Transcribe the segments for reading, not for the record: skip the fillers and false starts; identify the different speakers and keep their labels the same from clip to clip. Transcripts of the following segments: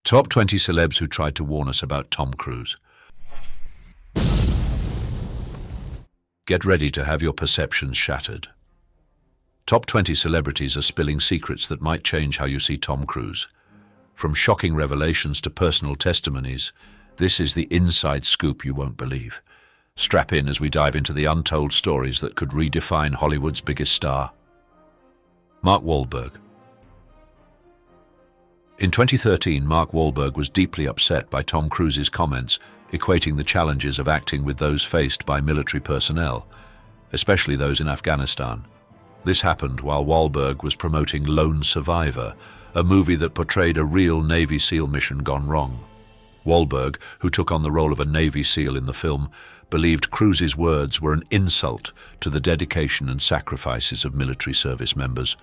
Speaker 1: Top 20 celebs who tried to warn us about Tom Cruise. Get ready to have your perceptions shattered. Top 20 celebrities are spilling secrets that might change how you see Tom Cruise. From shocking revelations to personal testimonies, this is the inside scoop you won't believe. Strap in as we dive into the untold stories that could redefine Hollywood's biggest star. Mark Wahlberg. In 2013, Mark Wahlberg was deeply upset by Tom Cruise's comments, equating the challenges of acting with those faced by military personnel, especially those in Afghanistan. This happened while Wahlberg was promoting Lone Survivor, a movie that portrayed a real Navy SEAL mission gone wrong. Wahlberg, who took on the role of a Navy SEAL in the film, believed Cruise's words were an insult to the dedication and sacrifices of military service members.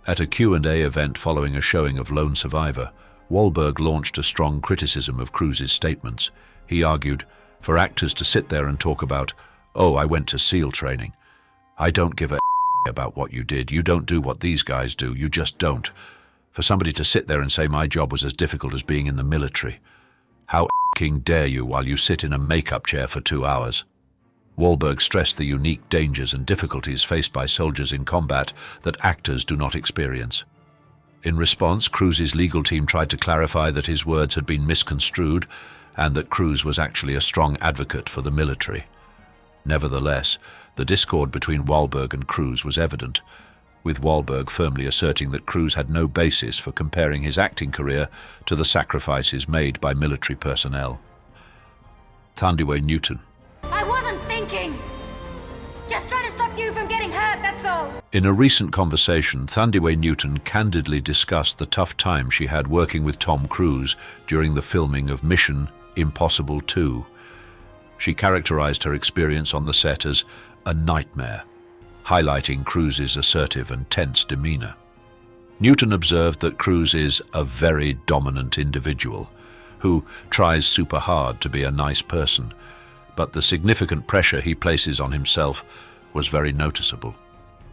Speaker 1: At a Q&A event following a showing of Lone Survivor, Wahlberg launched a strong criticism of Cruise's statements. He argued, for actors to sit there and talk about, "Oh, I went to SEAL training. I don't give a about what you did. You don't do what these guys do. You just don't." For somebody to sit there and say my job was as difficult as being in the military. How dare you while you sit in a makeup chair for 2 hours? Wahlberg stressed the unique dangers and difficulties faced by soldiers in combat that actors do not experience. In response, Cruise's legal team tried to clarify that his words had been misconstrued and that Cruise was actually a strong advocate for the military. Nevertheless, the discord between Wahlberg and Cruise was evident, with Wahlberg firmly asserting that Cruise had no basis for comparing his acting career to the sacrifices made by military personnel. Thandiwe Newton.
Speaker 2: I wasn't thinking! Just trying to stop you from getting hurt, that's all!
Speaker 1: In a recent conversation, Thandiwe Newton candidly discussed the tough time she had working with Tom Cruise during the filming of Mission: Impossible 2. She characterized her experience on the set as a nightmare, highlighting Cruise's assertive and tense demeanor. Newton observed that Cruise is a very dominant individual who tries super hard to be a nice person, but the significant pressure he places on himself was very noticeable.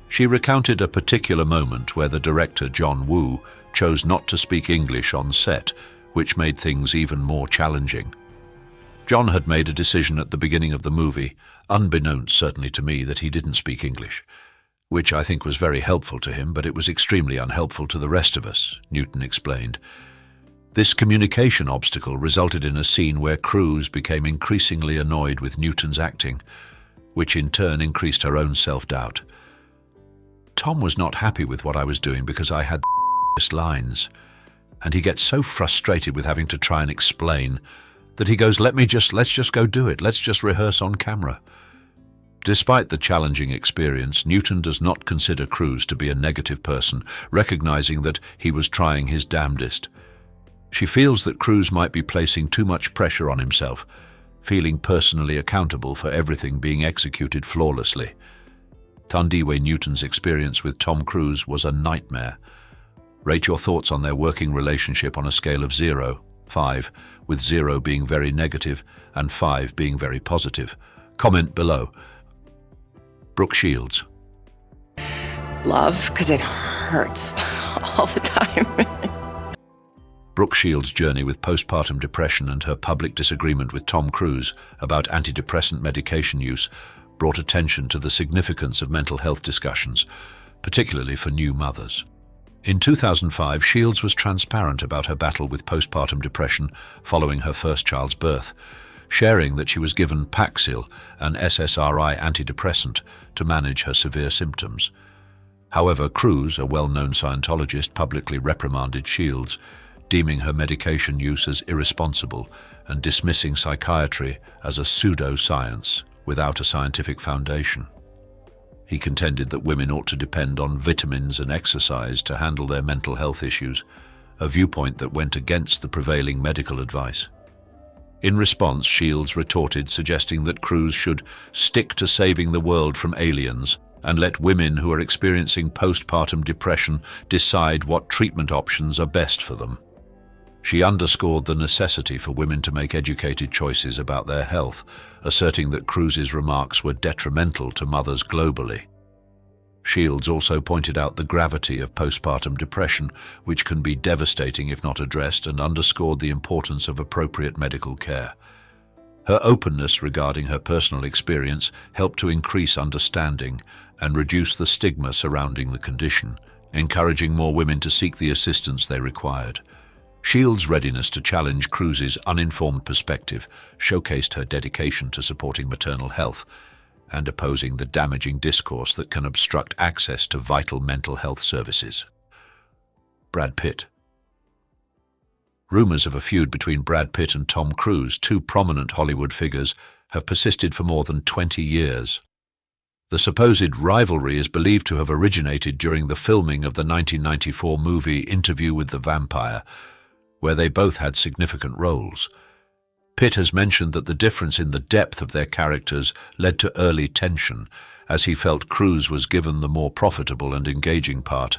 Speaker 1: She recounted a particular moment where the director, John Woo, chose not to speak English on set, which made things even more challenging. John had made a decision at the beginning of the movie, unbeknownst certainly to me, that he didn't speak English, which I think was very helpful to him, but it was extremely unhelpful to the rest of us, Newton explained. This communication obstacle resulted in a scene where Cruise became increasingly annoyed with Newton's acting, which in turn increased her own self-doubt. Tom was not happy with what I was doing because I had lines, and he gets so frustrated with having to try and explain that he goes, let's just go do it. Let's just rehearse on camera. Despite the challenging experience, Newton does not consider Cruise to be a negative person, recognizing that he was trying his damnedest. She feels that Cruise might be placing too much pressure on himself, feeling personally accountable for everything being executed flawlessly. Thandiwe Newton's experience with Tom Cruise was a nightmare. Rate your thoughts on their working relationship on a scale of 0-5, with 0 being very negative and 5 being very positive. Comment below. Brooke Shields.
Speaker 3: Love, because it hurts all the time.
Speaker 1: Brooke Shields' journey with postpartum depression and her public disagreement with Tom Cruise about antidepressant medication use brought attention to the significance of mental health discussions, particularly for new mothers. In 2005, Shields was transparent about her battle with postpartum depression following her first child's birth, sharing that she was given Paxil, an SSRI antidepressant, to manage her severe symptoms. However, Cruise, a well-known Scientologist, publicly reprimanded Shields, deeming her medication use as irresponsible and dismissing psychiatry as a pseudo-science without a scientific foundation. He contended that women ought to depend on vitamins and exercise to handle their mental health issues, a viewpoint that went against the prevailing medical advice. In response, Shields retorted, suggesting that Cruise should stick to saving the world from aliens and let women who are experiencing postpartum depression decide what treatment options are best for them. She underscored the necessity for women to make educated choices about their health, asserting that Cruise's remarks were detrimental to mothers globally. Shields also pointed out the gravity of postpartum depression, which can be devastating if not addressed, and underscored the importance of appropriate medical care. Her openness regarding her personal experience helped to increase understanding and reduce the stigma surrounding the condition, encouraging more women to seek the assistance they required. Shields' readiness to challenge Cruise's uninformed perspective showcased her dedication to supporting maternal health and opposing the damaging discourse that can obstruct access to vital mental health services. Brad Pitt. Rumors of a feud between Brad Pitt and Tom Cruise, two prominent Hollywood figures, have persisted for more than 20 years. The supposed rivalry is believed to have originated during the filming of the 1994 movie Interview with the Vampire, where they both had significant roles. Pitt has mentioned that the difference in the depth of their characters led to early tension, as he felt Cruise was given the more profitable and engaging part,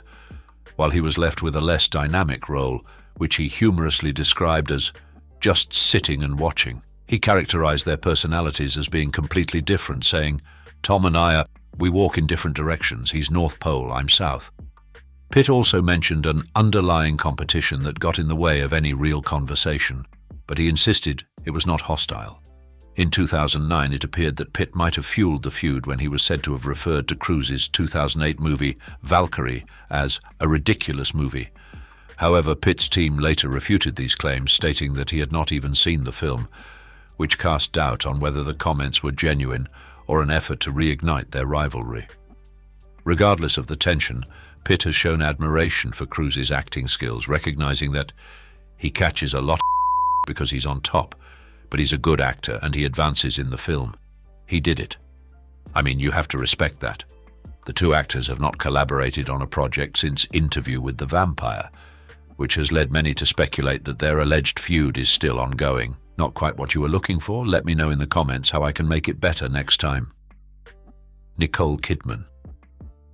Speaker 1: while he was left with a less dynamic role, which he humorously described as just sitting and watching. He characterized their personalities as being completely different, saying, "Tom and we walk in different directions. He's North Pole, I'm South." Pitt also mentioned an underlying competition that got in the way of any real conversation, but he insisted it was not hostile. In 2009, it appeared that Pitt might have fueled the feud when he was said to have referred to Cruise's 2008 movie Valkyrie as a ridiculous movie. However, Pitt's team later refuted these claims, stating that he had not even seen the film, which cast doubt on whether the comments were genuine or an effort to reignite their rivalry. Regardless of the tension, Pitt has shown admiration for Cruise's acting skills, recognizing that he catches a lot because he's on top, but he's a good actor and he advances in the film. He did it. I mean, you have to respect that. The two actors have not collaborated on a project since Interview with the Vampire, which has led many to speculate that their alleged feud is still ongoing. Not quite what you were looking for? Let me know in the comments how I can make it better next time. Nicole Kidman.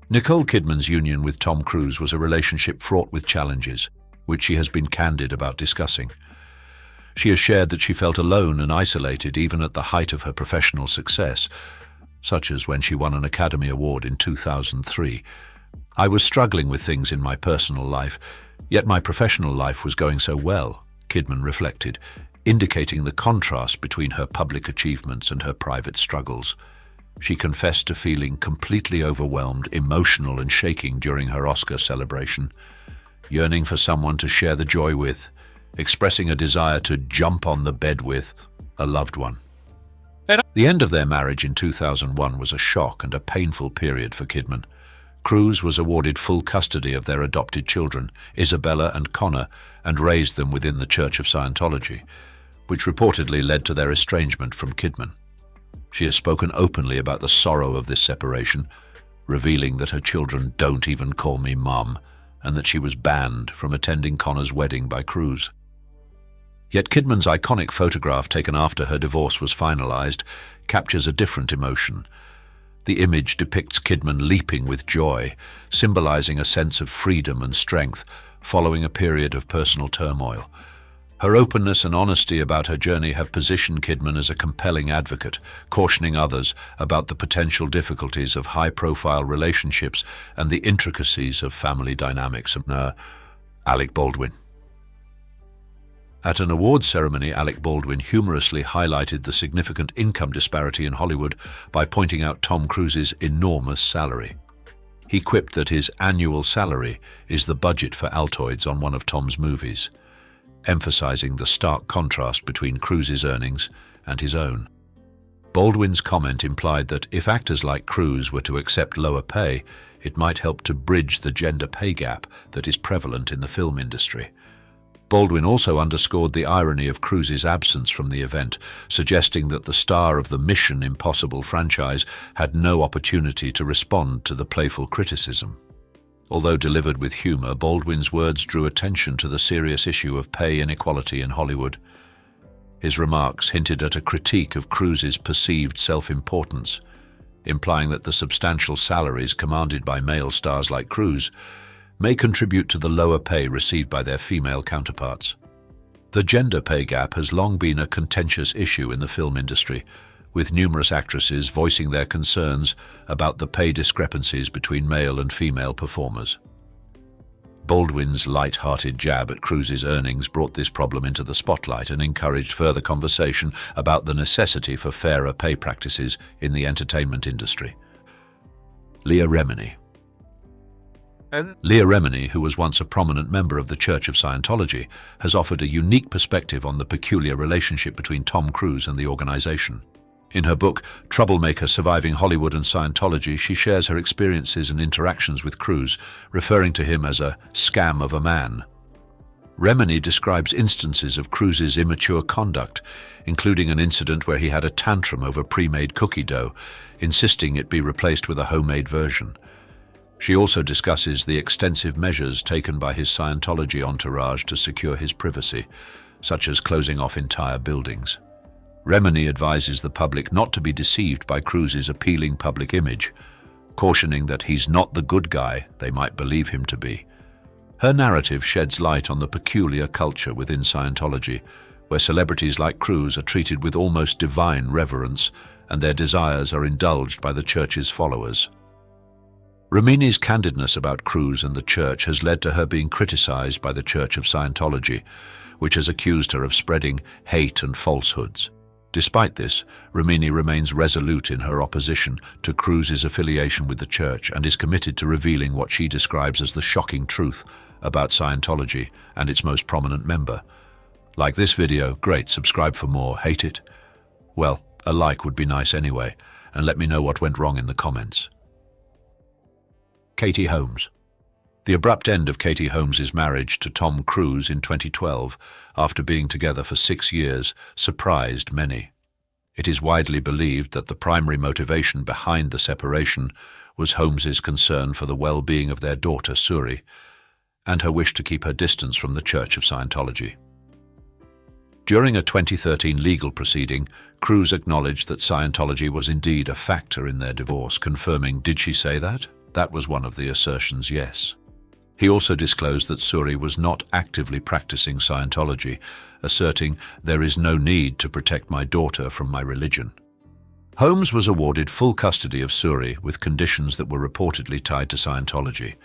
Speaker 1: Nicole Kidman's union with Tom Cruise was a relationship fraught with challenges, which she has been candid about discussing. She has shared that she felt alone and isolated even at the height of her professional success, such as when she won an Academy Award in 2003. "I was struggling with things in my personal life, yet my professional life was going so well," Kidman reflected, indicating the contrast between her public achievements and her private struggles. She confessed to feeling completely overwhelmed, emotional and shaking during her Oscar celebration, yearning for someone to share the joy with, expressing a desire to jump on the bed with a loved one. The end of their marriage in 2001 was a shock and a painful period for Kidman. Cruise was awarded full custody of their adopted children, Isabella and Connor, and raised them within the Church of Scientology, which reportedly led to their estrangement from Kidman. She has spoken openly about the sorrow of this separation, revealing that her children don't even call me Mum, and that she was banned from attending Connor's wedding by Cruise. Yet Kidman's iconic photograph taken after her divorce was finalized captures a different emotion. The image depicts Kidman leaping with joy, symbolizing a sense of freedom and strength following a period of personal turmoil. Her openness and honesty about her journey have positioned Kidman as a compelling advocate, cautioning others about the potential difficulties of high-profile relationships and the intricacies of family dynamics. Alec Baldwin. At an awards ceremony, Alec Baldwin humorously highlighted the significant income disparity in Hollywood by pointing out Tom Cruise's enormous salary. He quipped that his annual salary is the budget for Altoids on one of Tom's movies, emphasizing the stark contrast between Cruise's earnings and his own. Baldwin's comment implied that if actors like Cruise were to accept lower pay, it might help to bridge the gender pay gap that is prevalent in the film industry. Baldwin also underscored the irony of Cruise's absence from the event, suggesting that the star of the Mission Impossible franchise had no opportunity to respond to the playful criticism. Although delivered with humor, Baldwin's words drew attention to the serious issue of pay inequality in Hollywood. His remarks hinted at a critique of Cruise's perceived self-importance, implying that the substantial salaries commanded by male stars like Cruise may contribute to the lower pay received by their female counterparts. The gender pay gap has long been a contentious issue in the film industry, with numerous actresses voicing their concerns about the pay discrepancies between male and female performers. Baldwin's light-hearted jab at Cruise's earnings brought this problem into the spotlight and encouraged further conversation about the necessity for fairer pay practices in the entertainment industry. Leah Remini. Leah Remini, who was once a prominent member of the Church of Scientology, has offered a unique perspective on the peculiar relationship between Tom Cruise and the organization. In her book, Troublemaker: Surviving Hollywood and Scientology, she shares her experiences and interactions with Cruise, referring to him as a scam of a man. Remini describes instances of Cruise's immature conduct, including an incident where he had a tantrum over pre-made cookie dough, insisting it be replaced with a homemade version. She also discusses the extensive measures taken by his Scientology entourage to secure his privacy, such as closing off entire buildings. Remini advises the public not to be deceived by Cruise's appealing public image, cautioning that he's not the good guy they might believe him to be. Her narrative sheds light on the peculiar culture within Scientology, where celebrities like Cruise are treated with almost divine reverence, and their desires are indulged by the church's followers. Remini's candidness about Cruise and the church has led to her being criticized by the Church of Scientology, which has accused her of spreading hate and falsehoods. Despite this, Remini remains resolute in her opposition to Cruise's affiliation with the church and is committed to revealing what she describes as the shocking truth about Scientology and its most prominent member. Like this video? Great, subscribe for more. Hate it? Well, a like would be nice anyway, and let me know what went wrong in the comments. Katie Holmes. The abrupt end of Katie Holmes' marriage to Tom Cruise in 2012, after being together for 6 years, surprised many. It is widely believed that the primary motivation behind the separation was Holmes' concern for the well-being of their daughter, Suri, and her wish to keep her distance from the Church of Scientology. During a 2013 legal proceeding, Cruise acknowledged that Scientology was indeed a factor in their divorce, confirming, "Did she say that?" That was one of the assertions, yes. He also disclosed that Suri was not actively practicing Scientology, asserting, "There is no need to protect my daughter from my religion." Holmes was awarded full custody of Suri with conditions that were reportedly tied to Scientology.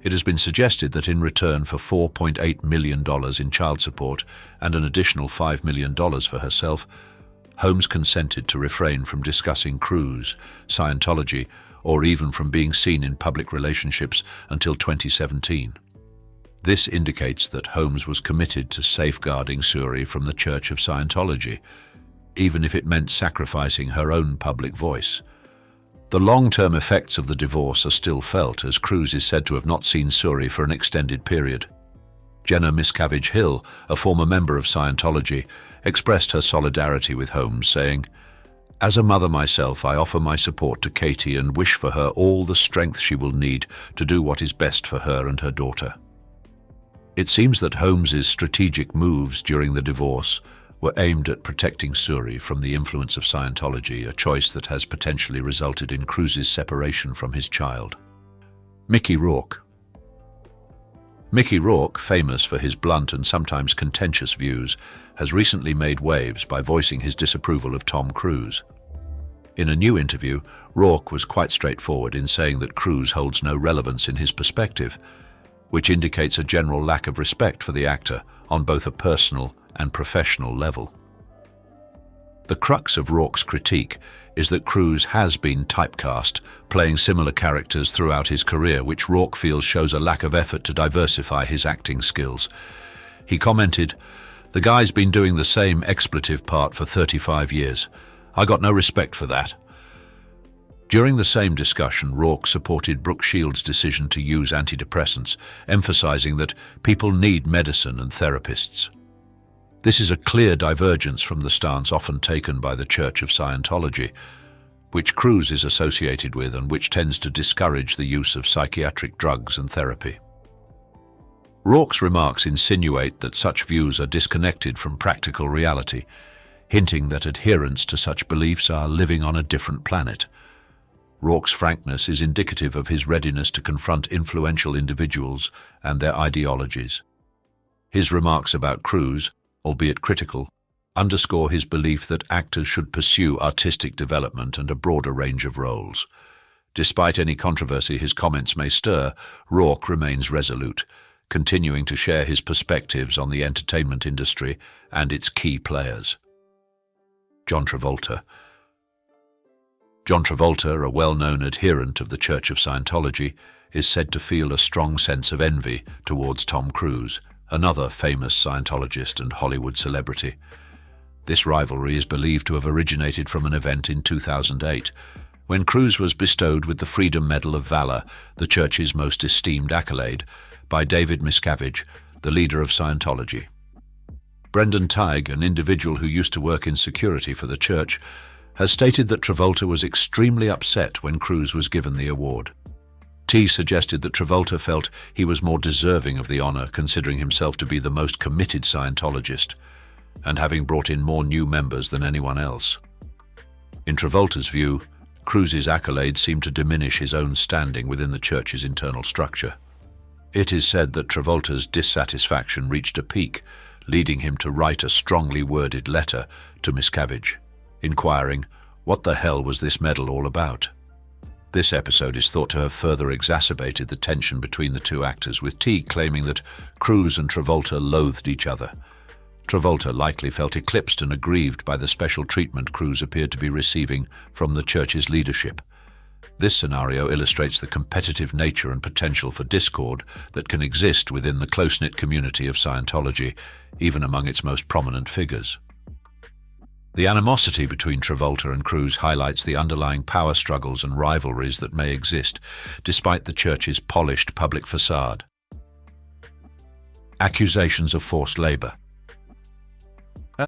Speaker 1: It has been suggested that in return for $4.8 million in child support and an additional $5 million for herself, Holmes consented to refrain from discussing Cruise, Scientology, or even from being seen in public relationships until 2017. This indicates that Holmes was committed to safeguarding Suri from the Church of Scientology, even if it meant sacrificing her own public voice. The long-term effects of the divorce are still felt, as Cruise is said to have not seen Suri for an extended period. Jenna Miscavige Hill, a former member of Scientology, expressed her solidarity with Holmes, saying, "As a mother myself, I offer my support to Katie and wish for her all the strength she will need to do what is best for her and her daughter." It seems that Holmes's strategic moves during the divorce were aimed at protecting Suri from the influence of Scientology, a choice that has potentially resulted in Cruise's separation from his child. Mickey Rourke. Mickey Rourke, famous for his blunt and sometimes contentious views, has recently made waves by voicing his disapproval of Tom Cruise. In a new interview, Rourke was quite straightforward in saying that Cruise holds no relevance in his perspective, which indicates a general lack of respect for the actor on both a personal and professional level. The crux of Rourke's critique is that Cruise has been typecast, playing similar characters throughout his career, which Rourke feels shows a lack of effort to diversify his acting skills. He commented, "The guy's been doing the same expletive part for 35 years. I got no respect for that." During the same discussion, Rourke supported Brooke Shields' decision to use antidepressants, emphasizing that people need medicine and therapists. This is a clear divergence from the stance often taken by the Church of Scientology, which Cruise is associated with and which tends to discourage the use of psychiatric drugs and therapy. Rourke's remarks insinuate that such views are disconnected from practical reality, hinting that adherents to such beliefs are living on a different planet. Rourke's frankness is indicative of his readiness to confront influential individuals and their ideologies. His remarks about Cruise, albeit critical, underscore his belief that actors should pursue artistic development and a broader range of roles. Despite any controversy his comments may stir, Rourke remains resolute, continuing to share his perspectives on the entertainment industry and its key players. John Travolta. John Travolta, a well-known adherent of the Church of Scientology, is said to feel a strong sense of envy towards Tom Cruise, another famous Scientologist and Hollywood celebrity. This rivalry is believed to have originated from an event in 2008, when Cruise was bestowed with the Freedom Medal of Valor, the Church's most esteemed accolade, by David Miscavige, the leader of Scientology. Brendan Teig, an individual who used to work in security for the Church, has stated that Travolta was extremely upset when Cruise was given the award. T suggested that Travolta felt he was more deserving of the honor, considering himself to be the most committed Scientologist, and having brought in more new members than anyone else. In Travolta's view, Cruise's accolades seemed to diminish his own standing within the Church's internal structure. It is said that Travolta's dissatisfaction reached a peak, leading him to write a strongly worded letter to Miscavige, inquiring, "What the hell was this medal all about?" This episode is thought to have further exacerbated the tension between the two actors, with T claiming that Cruise and Travolta loathed each other. Travolta likely felt eclipsed and aggrieved by the special treatment Cruise appeared to be receiving from the Church's leadership. This scenario illustrates the competitive nature and potential for discord that can exist within the close-knit community of Scientology, even among its most prominent figures. The animosity between Travolta and Cruise highlights the underlying power struggles and rivalries that may exist, despite the Church's polished public facade. Accusations of forced labor.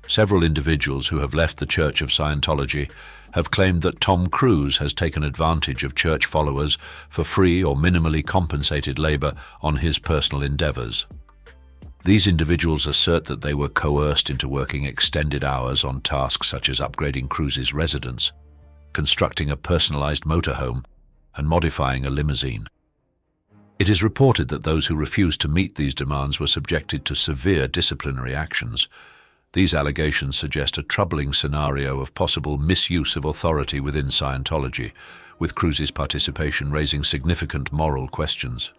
Speaker 1: Several individuals who have left the Church of Scientology have claimed that Tom Cruise has taken advantage of Church followers for free or minimally compensated labor on his personal endeavors. These individuals assert that they were coerced into working extended hours on tasks such as upgrading Cruise's residence, constructing a personalized motorhome, and modifying a limousine. It is reported that those who refused to meet these demands were subjected to severe disciplinary actions. These allegations suggest a troubling scenario of possible misuse of authority within Scientology, with Cruise's participation raising significant moral questions.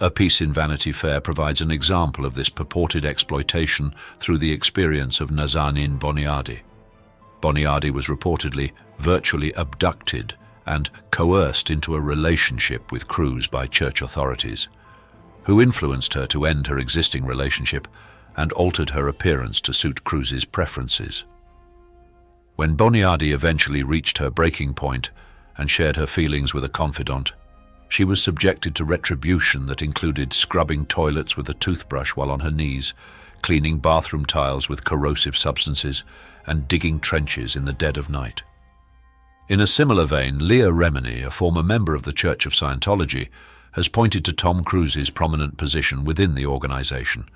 Speaker 1: A piece in Vanity Fair provides an example of this purported exploitation through the experience of Nazanin Boniadi. Boniadi was reportedly virtually abducted and coerced into a relationship with Cruise by Church authorities, who influenced her to end her existing relationship and altered her appearance to suit Cruise's preferences. When Boniadi eventually reached her breaking point and shared her feelings with a confidant, she was subjected to retribution that included scrubbing toilets with a toothbrush while on her knees, cleaning bathroom tiles with corrosive substances, and digging trenches in the dead of night. In a similar vein, Leah Remini, a former member of the Church of Scientology, has pointed to Tom Cruise's prominent position within the organization.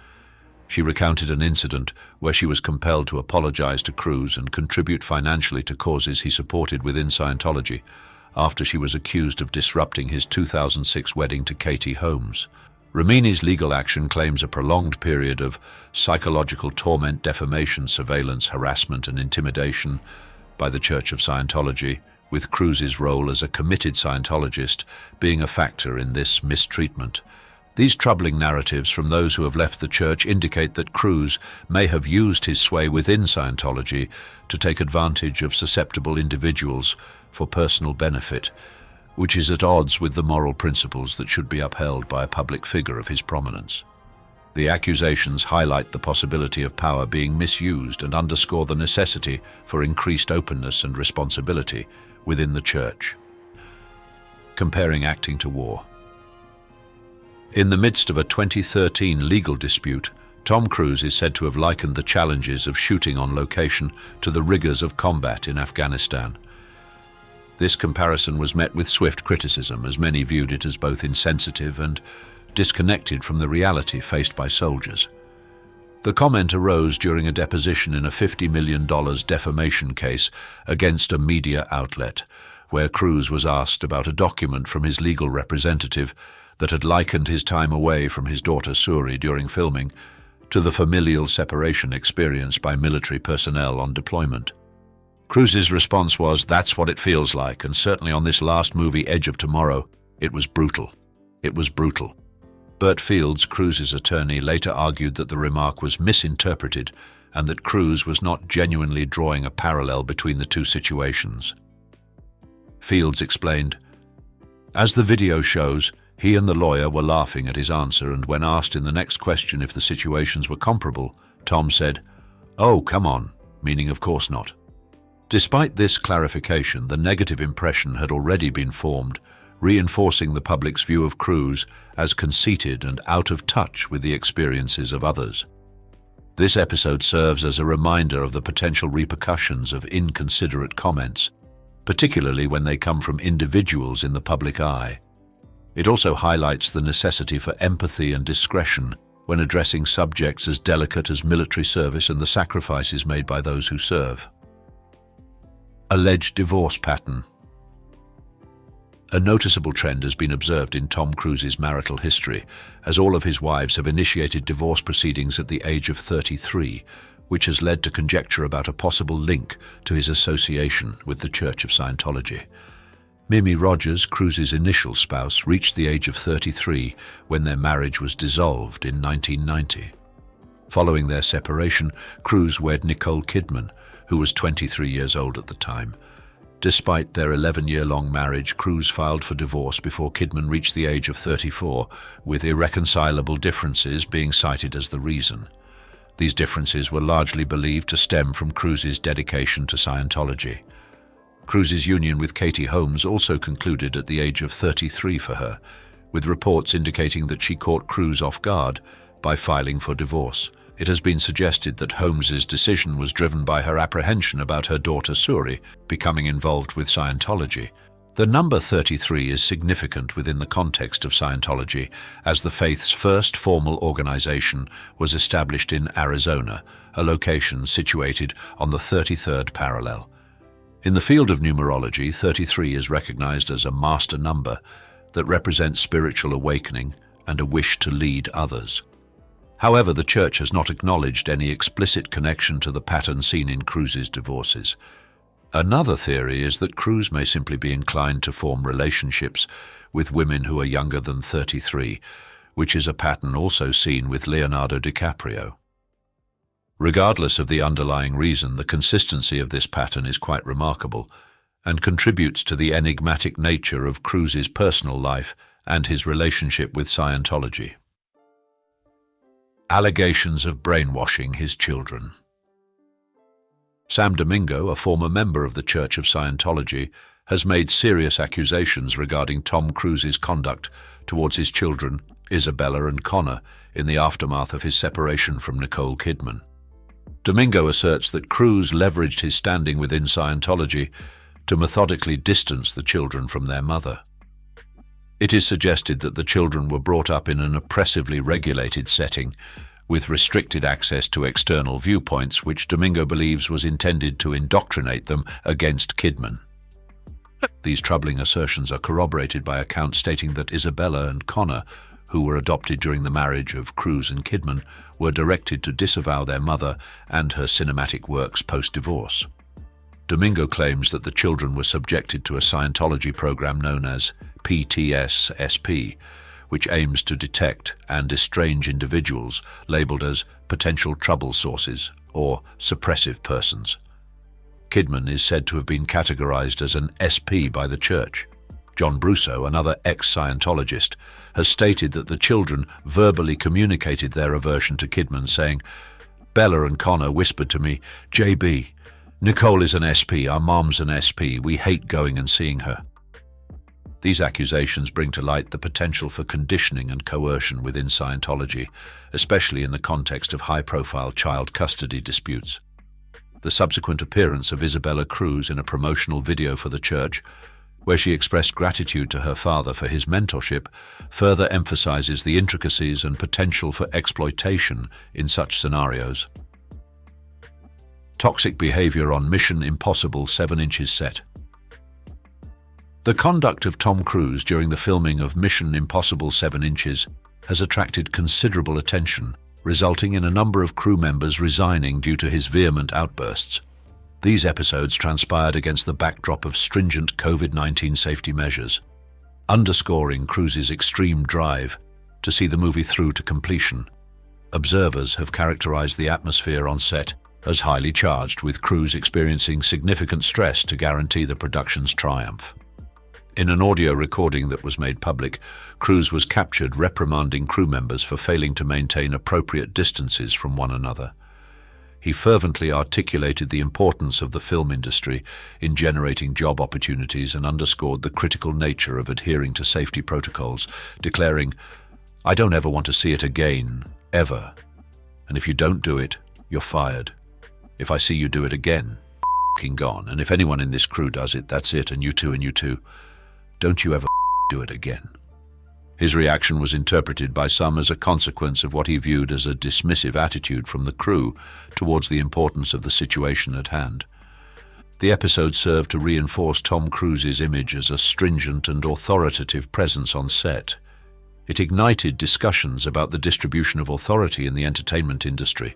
Speaker 1: She recounted an incident where she was compelled to apologize to Cruise and contribute financially to causes he supported within Scientology, after she was accused of disrupting his 2006 wedding to Katie Holmes. Remini's legal action claims a prolonged period of psychological torment, defamation, surveillance, harassment, and intimidation by the Church of Scientology, with Cruise's role as a committed Scientologist being a factor in this mistreatment. These troubling narratives from those who have left the Church indicate that Cruise may have used his sway within Scientology to take advantage of susceptible individuals for personal benefit, which is at odds with the moral principles that should be upheld by a public figure of his prominence. The accusations highlight the possibility of power being misused and underscore the necessity for increased openness and responsibility within the Church. Comparing acting to war. In the midst of a 2013 legal dispute, Tom Cruise is said to have likened the challenges of shooting on location to the rigors of combat in Afghanistan. This comparison was met with swift criticism, as many viewed it as both insensitive and disconnected from the reality faced by soldiers. The comment arose during a deposition in a $50 million defamation case against a media outlet, where Cruise was asked about a document from his legal representative that had likened his time away from his daughter Suri during filming to the familial separation experienced by military personnel on deployment. Cruise's response was, "That's what it feels like," and certainly on this last movie, Edge of Tomorrow, it was brutal. It was brutal. Burt Fields, Cruise's attorney, later argued that the remark was misinterpreted and that Cruise was not genuinely drawing a parallel between the two situations. Fields explained, "As the video shows, he and the lawyer were laughing at his answer, and when asked in the next question if the situations were comparable, Tom said, 'Oh, come on,' meaning of course not." Despite this clarification, the negative impression had already been formed, reinforcing the public's view of Cruise as conceited and out of touch with the experiences of others. This episode serves as a reminder of the potential repercussions of inconsiderate comments, particularly when they come from individuals in the public eye. It also highlights the necessity for empathy and discretion when addressing subjects as delicate as military service and the sacrifices made by those who serve. Alleged divorce pattern. A noticeable trend has been observed in Tom Cruise's marital history, as all of his wives have initiated divorce proceedings at the age of 33, which has led to conjecture about a possible link to his association with the Church of Scientology. Mimi Rogers, Cruise's initial spouse, reached the age of 33 when their marriage was dissolved in 1990. Following their separation, Cruise wed Nicole Kidman, who was 23 years old at the time. Despite their 11-year-long marriage, Cruise filed for divorce before Kidman reached the age of 34, with irreconcilable differences being cited as the reason. These differences were largely believed to stem from Cruise's dedication to Scientology. Cruise's union with Katie Holmes also concluded at the age of 33 for her, with reports indicating that she caught Cruise off guard by filing for divorce. It has been suggested that Holmes's decision was driven by her apprehension about her daughter Suri becoming involved with Scientology. The number 33 is significant within the context of Scientology, as the faith's first formal organization was established in Arizona, a location situated on the 33rd parallel. In the field of numerology, 33 is recognized as a master number that represents spiritual awakening and a wish to lead others. However, the Church has not acknowledged any explicit connection to the pattern seen in Cruise's divorces. Another theory is that Cruise may simply be inclined to form relationships with women who are younger than 33, which is a pattern also seen with Leonardo DiCaprio. Regardless of the underlying reason, the consistency of this pattern is quite remarkable and contributes to the enigmatic nature of Cruise's personal life and his relationship with Scientology. Allegations of brainwashing his children. Sam Domingo, a former member of the Church of Scientology, has made serious accusations regarding Tom Cruise's conduct towards his children, Isabella and Connor, in the aftermath of his separation from Nicole Kidman. Domingo asserts that Cruise leveraged his standing within Scientology to methodically distance the children from their mother. It is suggested that the children were brought up in an oppressively regulated setting, with restricted access to external viewpoints, which Domingo believes was intended to indoctrinate them against Kidman. These troubling assertions are corroborated by accounts stating that Isabella and Connor, who were adopted during the marriage of Cruise and Kidman, were directed to disavow their mother and her cinematic works post-divorce. Domingo claims that the children were subjected to a Scientology program known as PTS-SP, which aims to detect and estrange individuals labeled as potential trouble sources or suppressive persons. Kidman is said to have been categorized as an SP by the Church. John Brusso, another ex-Scientologist, has stated that the children verbally communicated their aversion to Kidman, saying, "Bella and Connor whispered to me, 'JB, Nicole is an SP, our mom's an SP, we hate going and seeing her.'" These accusations bring to light the potential for conditioning and coercion within Scientology, especially in the context of high-profile child custody disputes. The subsequent appearance of Isabella Cruz in a promotional video for the church, where she expressed gratitude to her father for his mentorship, further emphasizes the intricacies and potential for exploitation in such scenarios. Toxic behavior on Mission Impossible 7 Inches set. The conduct of Tom Cruise during the filming of Mission Impossible 7 Inches has attracted considerable attention resulting in a number of crew members resigning due to his vehement outbursts. These episodes transpired against the backdrop of stringent COVID-19 safety measures, underscoring Cruise's extreme drive to see the movie through to completion. Observers have characterized the atmosphere on set as highly charged, with Cruise experiencing significant stress to guarantee the production's triumph. In an audio recording that was made public, Cruise was captured reprimanding crew members for failing to maintain appropriate distances from one another. He fervently articulated the importance of the film industry in generating job opportunities and underscored the critical nature of adhering to safety protocols, declaring, "I don't ever want to see it again, ever. And if you don't do it, you're fired. If I see you do it again, f***ing gone. And if anyone in this crew does it, that's it, and you too. Don't you ever do it again." His reaction was interpreted by some as a consequence of what he viewed as a dismissive attitude from the crew towards the importance of the situation at hand. The episode served to reinforce Tom Cruise's image as a stringent and authoritative presence on set. It ignited discussions about the distribution of authority in the entertainment industry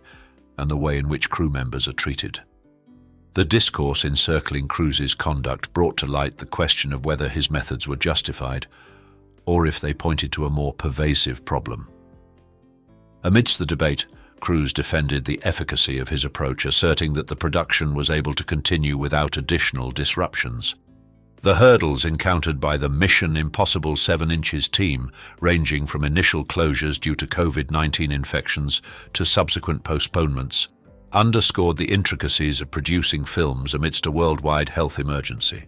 Speaker 1: and the way in which crew members are treated. The discourse encircling Cruise's conduct brought to light the question of whether his methods were justified, or if they pointed to a more pervasive problem. Amidst the debate, Cruise defended the efficacy of his approach, asserting that the production was able to continue without additional disruptions. The hurdles encountered by the Mission Impossible 7 Inches team, ranging from initial closures due to COVID-19 infections to subsequent postponements, underscored the intricacies of producing films amidst a worldwide health emergency.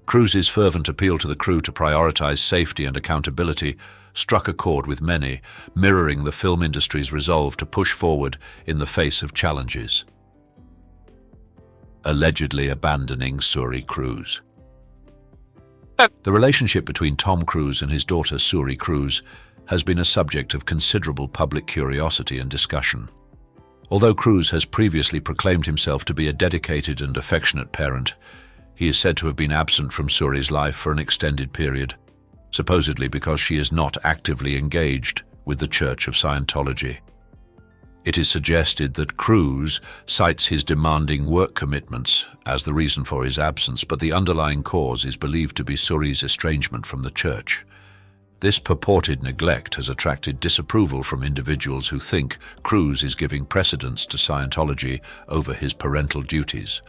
Speaker 1: Cruise's fervent appeal to the crew to prioritize safety and accountability struck a chord with many, mirroring the film industry's resolve to push forward in the face of challenges. Allegedly abandoning Suri Cruise. The relationship between Tom Cruise and his daughter Suri Cruise has been a subject of considerable public curiosity and discussion. Although Cruise has previously proclaimed himself to be a dedicated and affectionate parent, he is said to have been absent from Suri's life for an extended period, supposedly because she is not actively engaged with the Church of Scientology. It is suggested that Cruise cites his demanding work commitments as the reason for his absence, but the underlying cause is believed to be Suri's estrangement from the Church. This purported neglect has attracted disapproval from individuals who think Cruise is giving precedence to Scientology over his parental duties.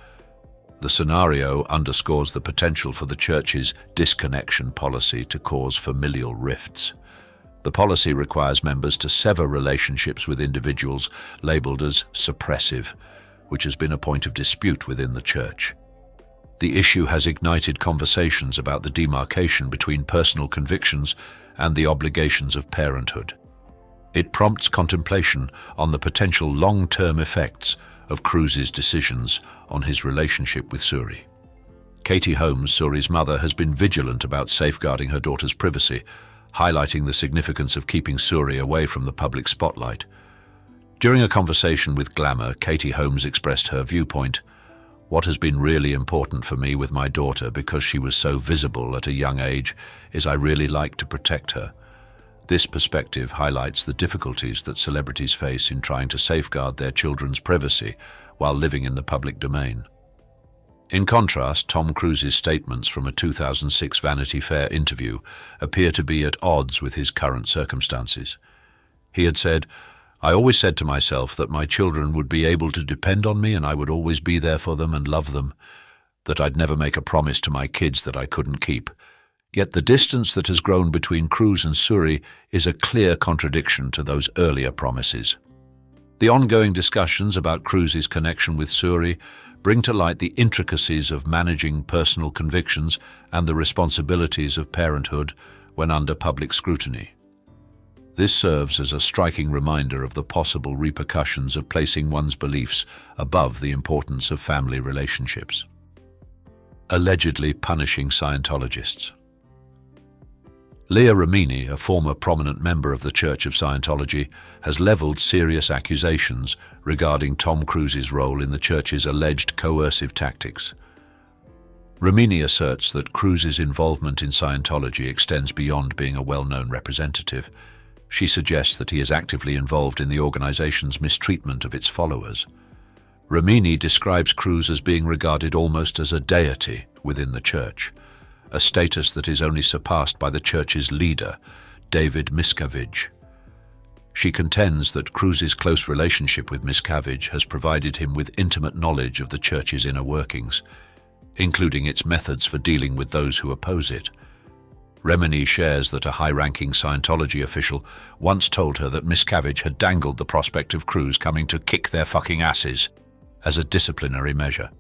Speaker 1: The scenario underscores the potential for the Church's disconnection policy to cause familial rifts. The policy requires members to sever relationships with individuals labeled as suppressive, which has been a point of dispute within the Church. The issue has ignited conversations about the demarcation between personal convictions and the obligations of parenthood. It prompts contemplation on the potential long-term effects of Cruise's decisions on his relationship with Suri. Katie Holmes, Suri's mother, has been vigilant about safeguarding her daughter's privacy, highlighting the significance of keeping Suri away from the public spotlight. During a conversation with Glamour, Katie Holmes expressed her viewpoint. "What has been really important for me with my daughter, because she was so visible at a young age, is I really like to protect her." This perspective highlights the difficulties that celebrities face in trying to safeguard their children's privacy while living in the public domain. In contrast, Tom Cruise's statements from a 2006 Vanity Fair interview appear to be at odds with his current circumstances. He had said, "I always said to myself that my children would be able to depend on me and I would always be there for them and love them, that I'd never make a promise to my kids that I couldn't keep." Yet the distance that has grown between Cruise and Suri is a clear contradiction to those earlier promises. The ongoing discussions about Cruise's connection with Suri bring to light the intricacies of managing personal convictions and the responsibilities of parenthood when under public scrutiny. This serves as a striking reminder of the possible repercussions of placing one's beliefs above the importance of family relationships. Allegedly punishing Scientologists. Leah Remini, a former prominent member of the Church of Scientology, has leveled serious accusations regarding Tom Cruise's role in the Church's alleged coercive tactics. Remini asserts that Cruise's involvement in Scientology extends beyond being a well-known representative. She suggests that he is actively involved in the organization's mistreatment of its followers. Remini describes Cruise as being regarded almost as a deity within the church, a status that is only surpassed by the church's leader, David Miscavige. She contends that Cruise's close relationship with Miscavige has provided him with intimate knowledge of the church's inner workings, including its methods for dealing with those who oppose it. Remini shares that a high-ranking Scientology official once told her that Miscavige had dangled the prospect of Cruise coming to kick their fucking asses as a disciplinary measure.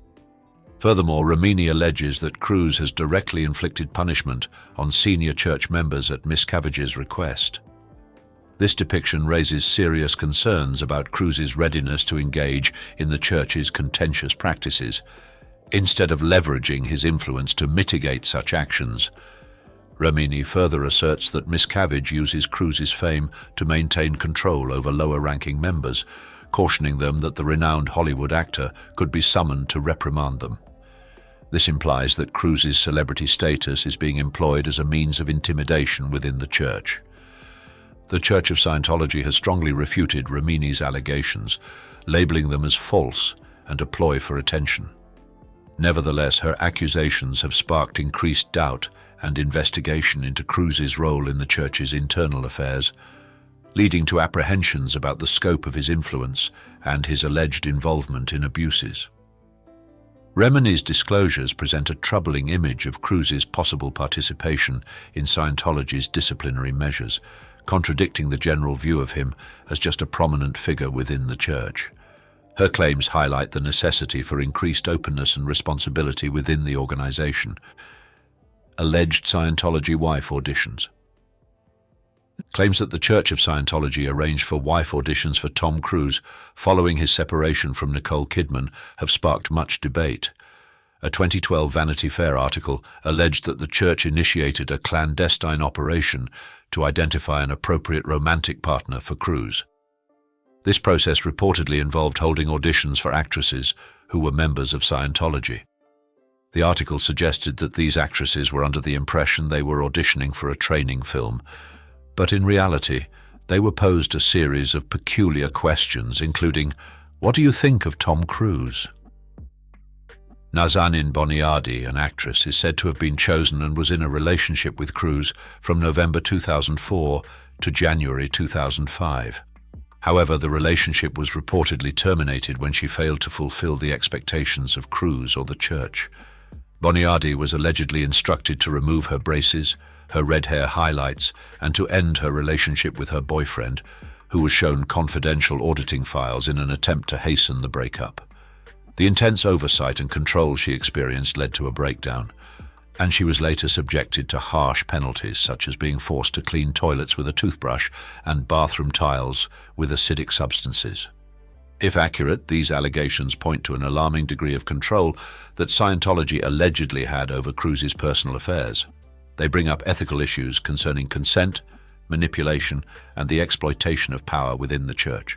Speaker 1: Furthermore, Remini alleges that Cruise has directly inflicted punishment on senior church members at Miscavige's request. This depiction raises serious concerns about Cruise's readiness to engage in the church's contentious practices, instead of leveraging his influence to mitigate such actions. Remini further asserts that Miscavige uses Cruise's fame to maintain control over lower-ranking members, cautioning them that the renowned Hollywood actor could be summoned to reprimand them. This implies that Cruise's celebrity status is being employed as a means of intimidation within the church. The Church of Scientology has strongly refuted Remini's allegations, labeling them as false and a ploy for attention. Nevertheless, her accusations have sparked increased doubt and investigation into Cruise's role in the church's internal affairs, leading to apprehensions about the scope of his influence and his alleged involvement in abuses. Remini's disclosures present a troubling image of Cruise's possible participation in Scientology's disciplinary measures, contradicting the general view of him as just a prominent figure within the church. Her claims highlight the necessity for increased openness and responsibility within the organization. Alleged Scientology wife auditions. Claims that the Church of Scientology arranged for wife auditions for Tom Cruise following his separation from Nicole Kidman have sparked much debate. A 2012 Vanity Fair article alleged that the church initiated a clandestine operation to identify an appropriate romantic partner for Cruise. This process reportedly involved holding auditions for actresses who were members of Scientology. The article suggested that these actresses were under the impression they were auditioning for a training film, but in reality, they were posed a series of peculiar questions, including, "What do you think of Tom Cruise?" Nazanin Boniadi, an actress, is said to have been chosen and was in a relationship with Cruise from November 2004 to January 2005. However, the relationship was reportedly terminated when she failed to fulfill the expectations of Cruise or the church. Boniadi was allegedly instructed to remove her braces, her red hair highlights, and to end her relationship with her boyfriend, who was shown confidential auditing files in an attempt to hasten the breakup. The intense oversight and control she experienced led to a breakdown, and she was later subjected to harsh penalties such as being forced to clean toilets with a toothbrush and bathroom tiles with acidic substances. If accurate, these allegations point to an alarming degree of control that Scientology allegedly had over Cruise's personal affairs. They bring up ethical issues concerning consent, manipulation, and the exploitation of power within the church.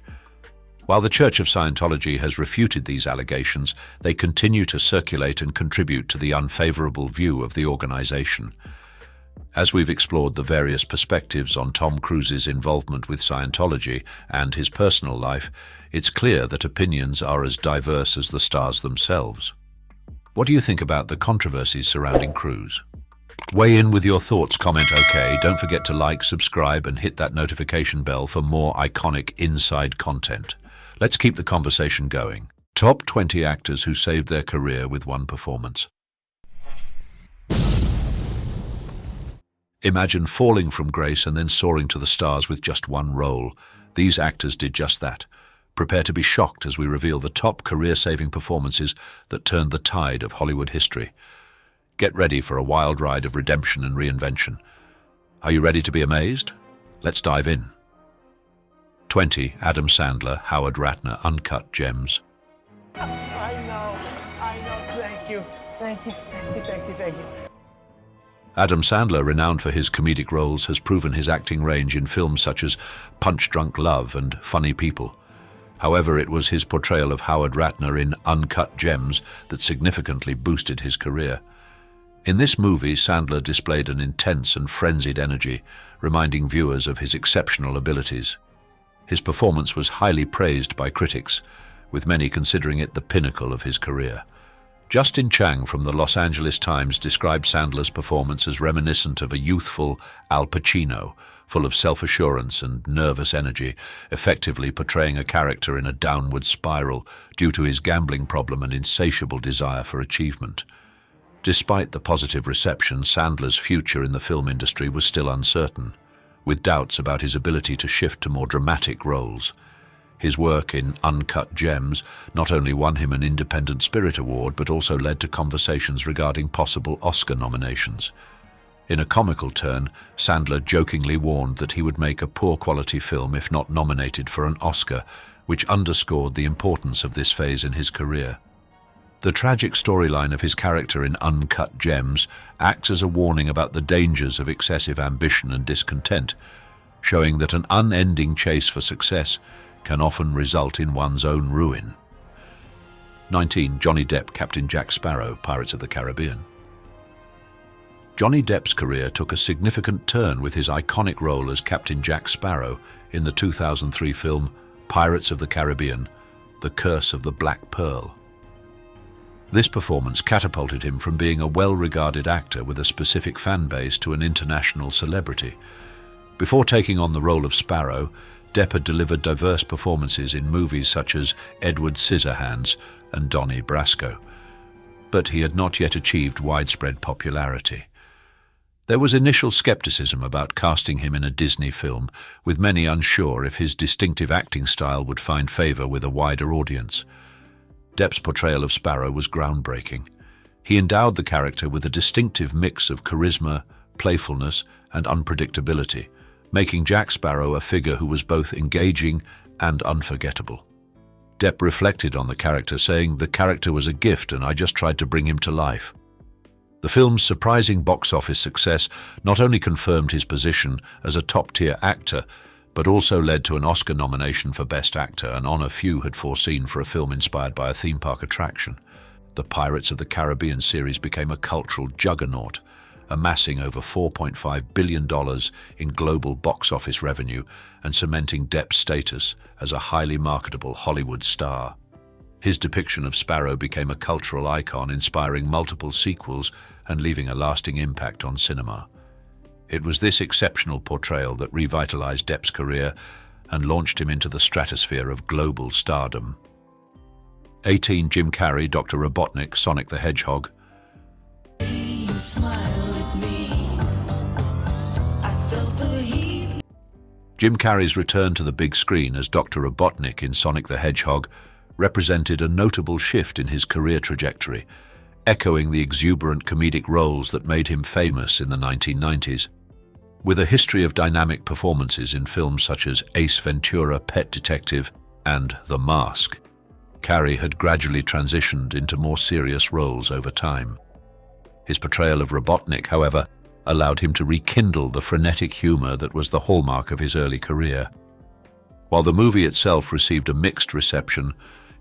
Speaker 1: While the Church of Scientology has refuted these allegations, they continue to circulate and contribute to the unfavorable view of the organization. As we've explored the various perspectives on Tom Cruise's involvement with Scientology and his personal life, it's clear that opinions are as diverse as the stars themselves. What do you think about the controversies surrounding Cruise? Weigh in with your thoughts, comment OK. Don't forget to like, subscribe, and hit that notification bell for more iconic inside content. Let's keep the conversation going. Top 20 actors who saved their career with one performance. Imagine falling from grace and then soaring to the stars with just one role. These actors did just that. Prepare to be shocked as we reveal the top career-saving performances that turned the tide of Hollywood history. Get ready for a wild ride of redemption and reinvention. Are you ready to be amazed? Let's dive in. 20. Adam Sandler, Howard Ratner, Uncut Gems.
Speaker 4: I know. Thank you.
Speaker 1: Adam Sandler, renowned for his comedic roles, has proven his acting range in films such as Punch Drunk Love and Funny People. However, it was his portrayal of Howard Ratner in Uncut Gems that significantly boosted his career. In this movie, Sandler displayed an intense and frenzied energy, reminding viewers of his exceptional abilities. His performance was highly praised by critics, with many considering it the pinnacle of his career. Justin Chang from the Los Angeles Times described Sandler's performance as reminiscent of a youthful Al Pacino, full of self-assurance and nervous energy, effectively portraying a character in a downward spiral due to his gambling problem and insatiable desire for achievement. Despite the positive reception, Sandler's future in the film industry was still uncertain, with doubts about his ability to shift to more dramatic roles. His work in Uncut Gems not only won him an Independent Spirit Award, but also led to conversations regarding possible Oscar nominations. In a comical turn, Sandler jokingly warned that he would make a poor-quality film if not nominated for an Oscar, which underscored the importance of this phase in his career. The tragic storyline of his character in Uncut Gems acts as a warning about the dangers of excessive ambition and discontent, showing that an unending chase for success can often result in one's own ruin. 19. Johnny Depp, Captain Jack Sparrow, Pirates of the Caribbean. Johnny Depp's career took a significant turn with his iconic role as Captain Jack Sparrow in the 2003 film Pirates of the Caribbean, The Curse of the Black Pearl. This performance catapulted him from being a well-regarded actor with a specific fan base to an international celebrity. Before taking on the role of Sparrow, Depp had delivered diverse performances in movies such as Edward Scissorhands and Donnie Brasco, but he had not yet achieved widespread popularity. There was initial skepticism about casting him in a Disney film, with many unsure if his distinctive acting style would find favor with a wider audience. Depp's portrayal of Sparrow was groundbreaking. He endowed the character with a distinctive mix of charisma, playfulness, and unpredictability, making Jack Sparrow a figure who was both engaging and unforgettable. Depp reflected on the character, saying, "The character was a gift and I just tried to bring him to life." The film's surprising box office success not only confirmed his position as a top-tier actor, but also led to an Oscar nomination for Best Actor, an honor few had foreseen for a film inspired by a theme park attraction. The Pirates of the Caribbean series became a cultural juggernaut, amassing over $4.5 billion in global box office revenue and cementing Depp's status as a highly marketable Hollywood star. His depiction of Sparrow became a cultural icon, inspiring multiple sequels and leaving a lasting impact on cinema. It was this exceptional portrayal that revitalized Depp's career and launched him into the stratosphere of global stardom. 18. Jim Carrey, Dr. Robotnik, Sonic the Hedgehog. Jim Carrey's return to the big screen as Dr. Robotnik in Sonic the Hedgehog represented a notable shift in his career trajectory, echoing the exuberant comedic roles that made him famous in the 1990s. With a history of dynamic performances in films such as Ace Ventura, Pet Detective, and The Mask, Carrey had gradually transitioned into more serious roles over time. His portrayal of Robotnik, however, allowed him to rekindle the frenetic humor that was the hallmark of his early career. While the movie itself received a mixed reception,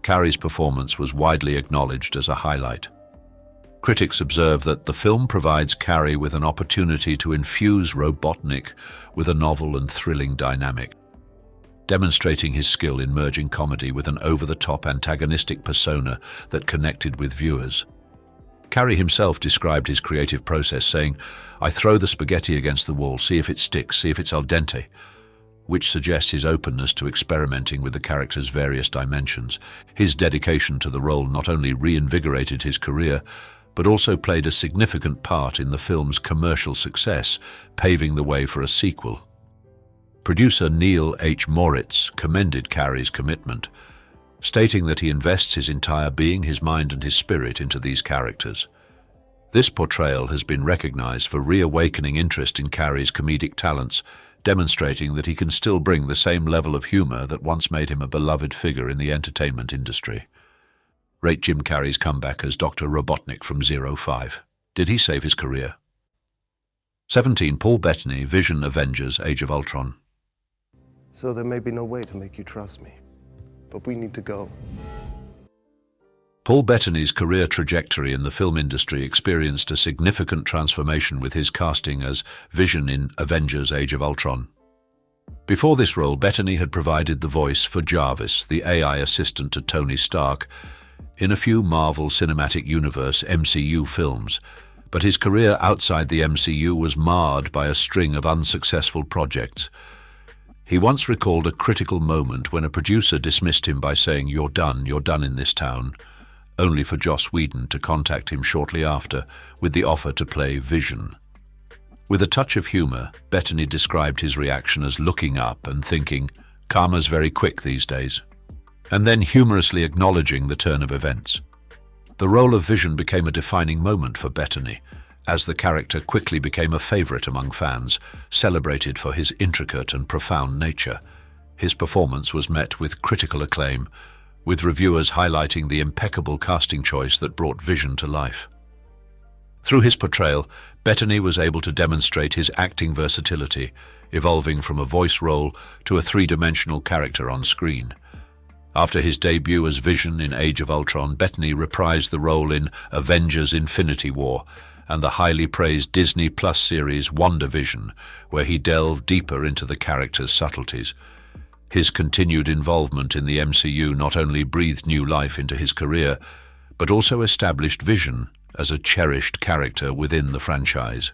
Speaker 1: Carrey's performance was widely acknowledged as a highlight. Critics observe that the film provides Carrey with an opportunity to infuse Robotnik with a novel and thrilling dynamic, demonstrating his skill in merging comedy with an over-the-top antagonistic persona that connected with viewers. Carrey himself described his creative process, saying, "I throw the spaghetti against the wall, see if it sticks, see if it's al dente," which suggests his openness to experimenting with the character's various dimensions. His dedication to the role not only reinvigorated his career, but also played a significant part in the film's commercial success, paving the way for a sequel. Producer Neil H. Moritz commended Carrey's commitment, stating that he invests his entire being, his mind and his spirit into these characters. This portrayal has been recognized for reawakening interest in Carrey's comedic talents, demonstrating that he can still bring the same level of humor that once made him a beloved figure in the entertainment industry. Rate Jim Carrey's comeback as Dr. Robotnik from 0-5. Did he save his career? 17. Paul Bettany, Vision, Avengers, Age of Ultron.
Speaker 5: So there may be no way to make you trust me, but we need to go.
Speaker 1: Paul Bettany's career trajectory in the film industry experienced a significant transformation with his casting as Vision in Avengers: Age of Ultron. Before this role, Bettany had provided the voice for Jarvis, the AI assistant to Tony Stark, in a few Marvel Cinematic Universe (MCU) films, but his career outside the MCU was marred by a string of unsuccessful projects. He once recalled a critical moment when a producer dismissed him by saying, you're done in this town," only for Joss Whedon to contact him shortly after with the offer to play Vision. With a touch of humor, Bettany described his reaction as looking up and thinking, "Karma's very quick these days," and then humorously acknowledging the turn of events. The role of Vision became a defining moment for Bettany, as the character quickly became a favorite among fans, celebrated for his intricate and profound nature. His performance was met with critical acclaim, with reviewers highlighting the impeccable casting choice that brought Vision to life. Through his portrayal, Bettany was able to demonstrate his acting versatility, evolving from a voice role to a three-dimensional character on screen. After his debut as Vision in Age of Ultron, Bettany reprised the role in Avengers: Infinity War and the highly praised Disney Plus series WandaVision, where he delved deeper into the character's subtleties. His continued involvement in the MCU not only breathed new life into his career, but also established Vision as a cherished character within the franchise.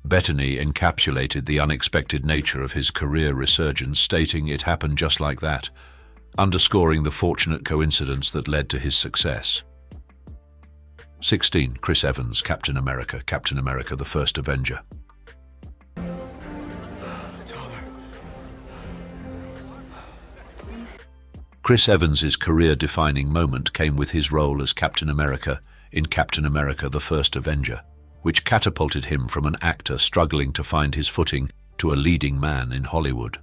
Speaker 1: Bettany encapsulated the unexpected nature of his career resurgence, stating it happened just like that, underscoring the fortunate coincidence that led to his success. 16. Chris Evans, Captain America, the First Avenger. Chris Evans' career-defining moment came with his role as Captain America in Captain America: The First Avenger, which catapulted him from an actor struggling to find his footing to a leading man in Hollywood.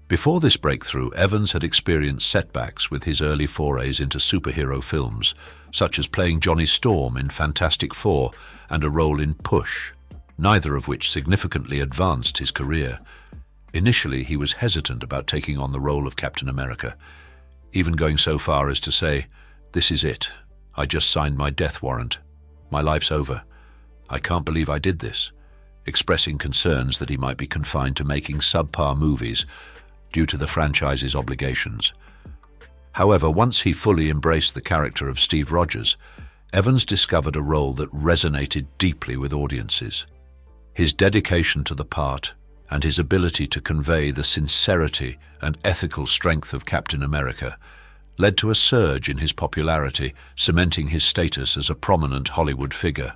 Speaker 1: Before this breakthrough, Evans had experienced setbacks with his early forays into superhero films, such as playing Johnny Storm in Fantastic Four and a role in Push, neither of which significantly advanced his career. Initially, he was hesitant about taking on the role of Captain America, even going so far as to say, "This is it. I just signed my death warrant. My life's over. I can't believe I did this," expressing concerns that he might be confined to making subpar movies due to the franchise's obligations. However, once he fully embraced the character of Steve Rogers, Evans discovered a role that resonated deeply with audiences. His dedication to the part and his ability to convey the sincerity and ethical strength of Captain America led to a surge in his popularity, cementing his status as a prominent Hollywood figure.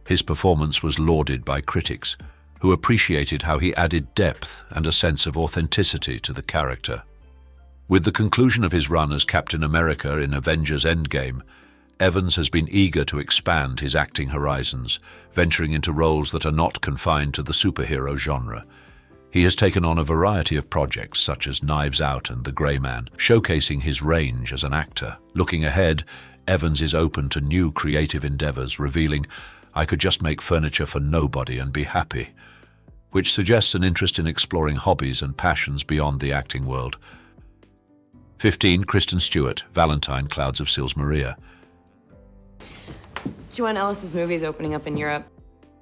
Speaker 1: His performance was lauded by critics, who appreciated how he added depth and a sense of authenticity to the character. With the conclusion of his run as Captain America in Avengers: Endgame, Evans has been eager to expand his acting horizons, venturing into roles that are not confined to the superhero genre. He has taken on a variety of projects such as Knives Out and The Grey Man, showcasing his range as an actor. Looking ahead, Evans is open to new creative endeavors, revealing, "I could just make furniture for nobody and be happy," which suggests an interest in exploring hobbies and passions beyond the acting world. 15. Kristen Stewart, Valentine, Clouds of Sils Maria.
Speaker 3: Joanne Ellis's movie is opening up in Europe.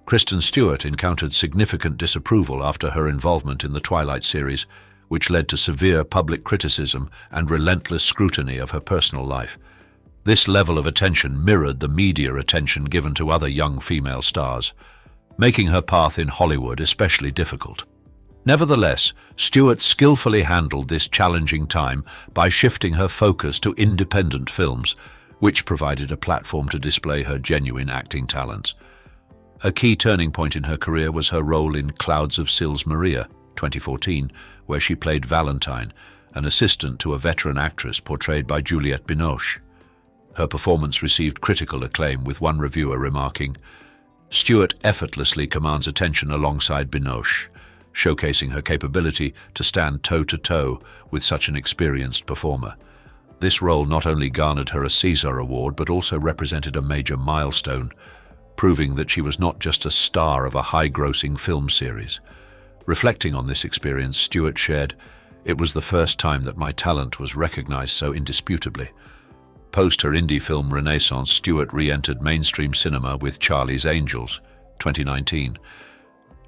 Speaker 1: Kristen Stewart encountered significant disapproval after her involvement in the Twilight series, which led to severe public criticism and relentless scrutiny of her personal life. This level of attention mirrored the media attention given to other young female stars, making her path in Hollywood especially difficult. Nevertheless, Stewart skillfully handled this challenging time by shifting her focus to independent films, which provided a platform to display her genuine acting talents. A key turning point in her career was her role in Clouds of Sils Maria, 2014, where she played Valentine, an assistant to a veteran actress portrayed by Juliette Binoche. Her performance received critical acclaim, with one reviewer remarking, "Stewart effortlessly commands attention alongside Binoche, showcasing her capability to stand toe-to-toe with such an experienced performer." This role not only garnered her a César Award, but also represented a major milestone, proving that she was not just a star of a high-grossing film series. Reflecting on this experience, Stewart shared, "It was the first time that my talent was recognized so indisputably." Post her indie film renaissance, Stewart re-entered mainstream cinema with Charlie's Angels, 2019.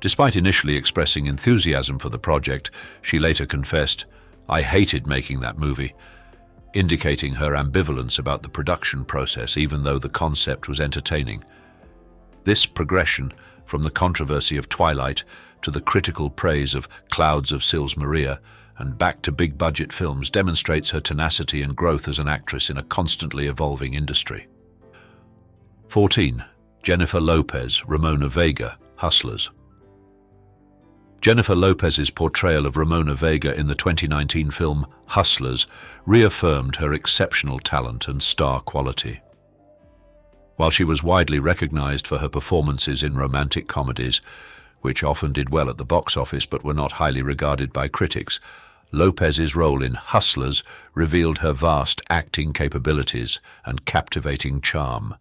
Speaker 1: Despite initially expressing enthusiasm for the project, she later confessed, "I hated making that movie," indicating her ambivalence about the production process even though the concept was entertaining. This progression, from the controversy of Twilight to the critical praise of Clouds of Sils Maria and back to big-budget films, demonstrates her tenacity and growth as an actress in a constantly evolving industry. 14. Jennifer Lopez, Ramona Vega, Hustlers. Jennifer Lopez's portrayal of Ramona Vega in the 2019 film Hustlers reaffirmed her exceptional talent and star quality. While she was widely recognized for her performances in romantic comedies, which often did well at the box office but were not highly regarded by critics, Lopez's role in Hustlers revealed her vast acting capabilities and captivating charm.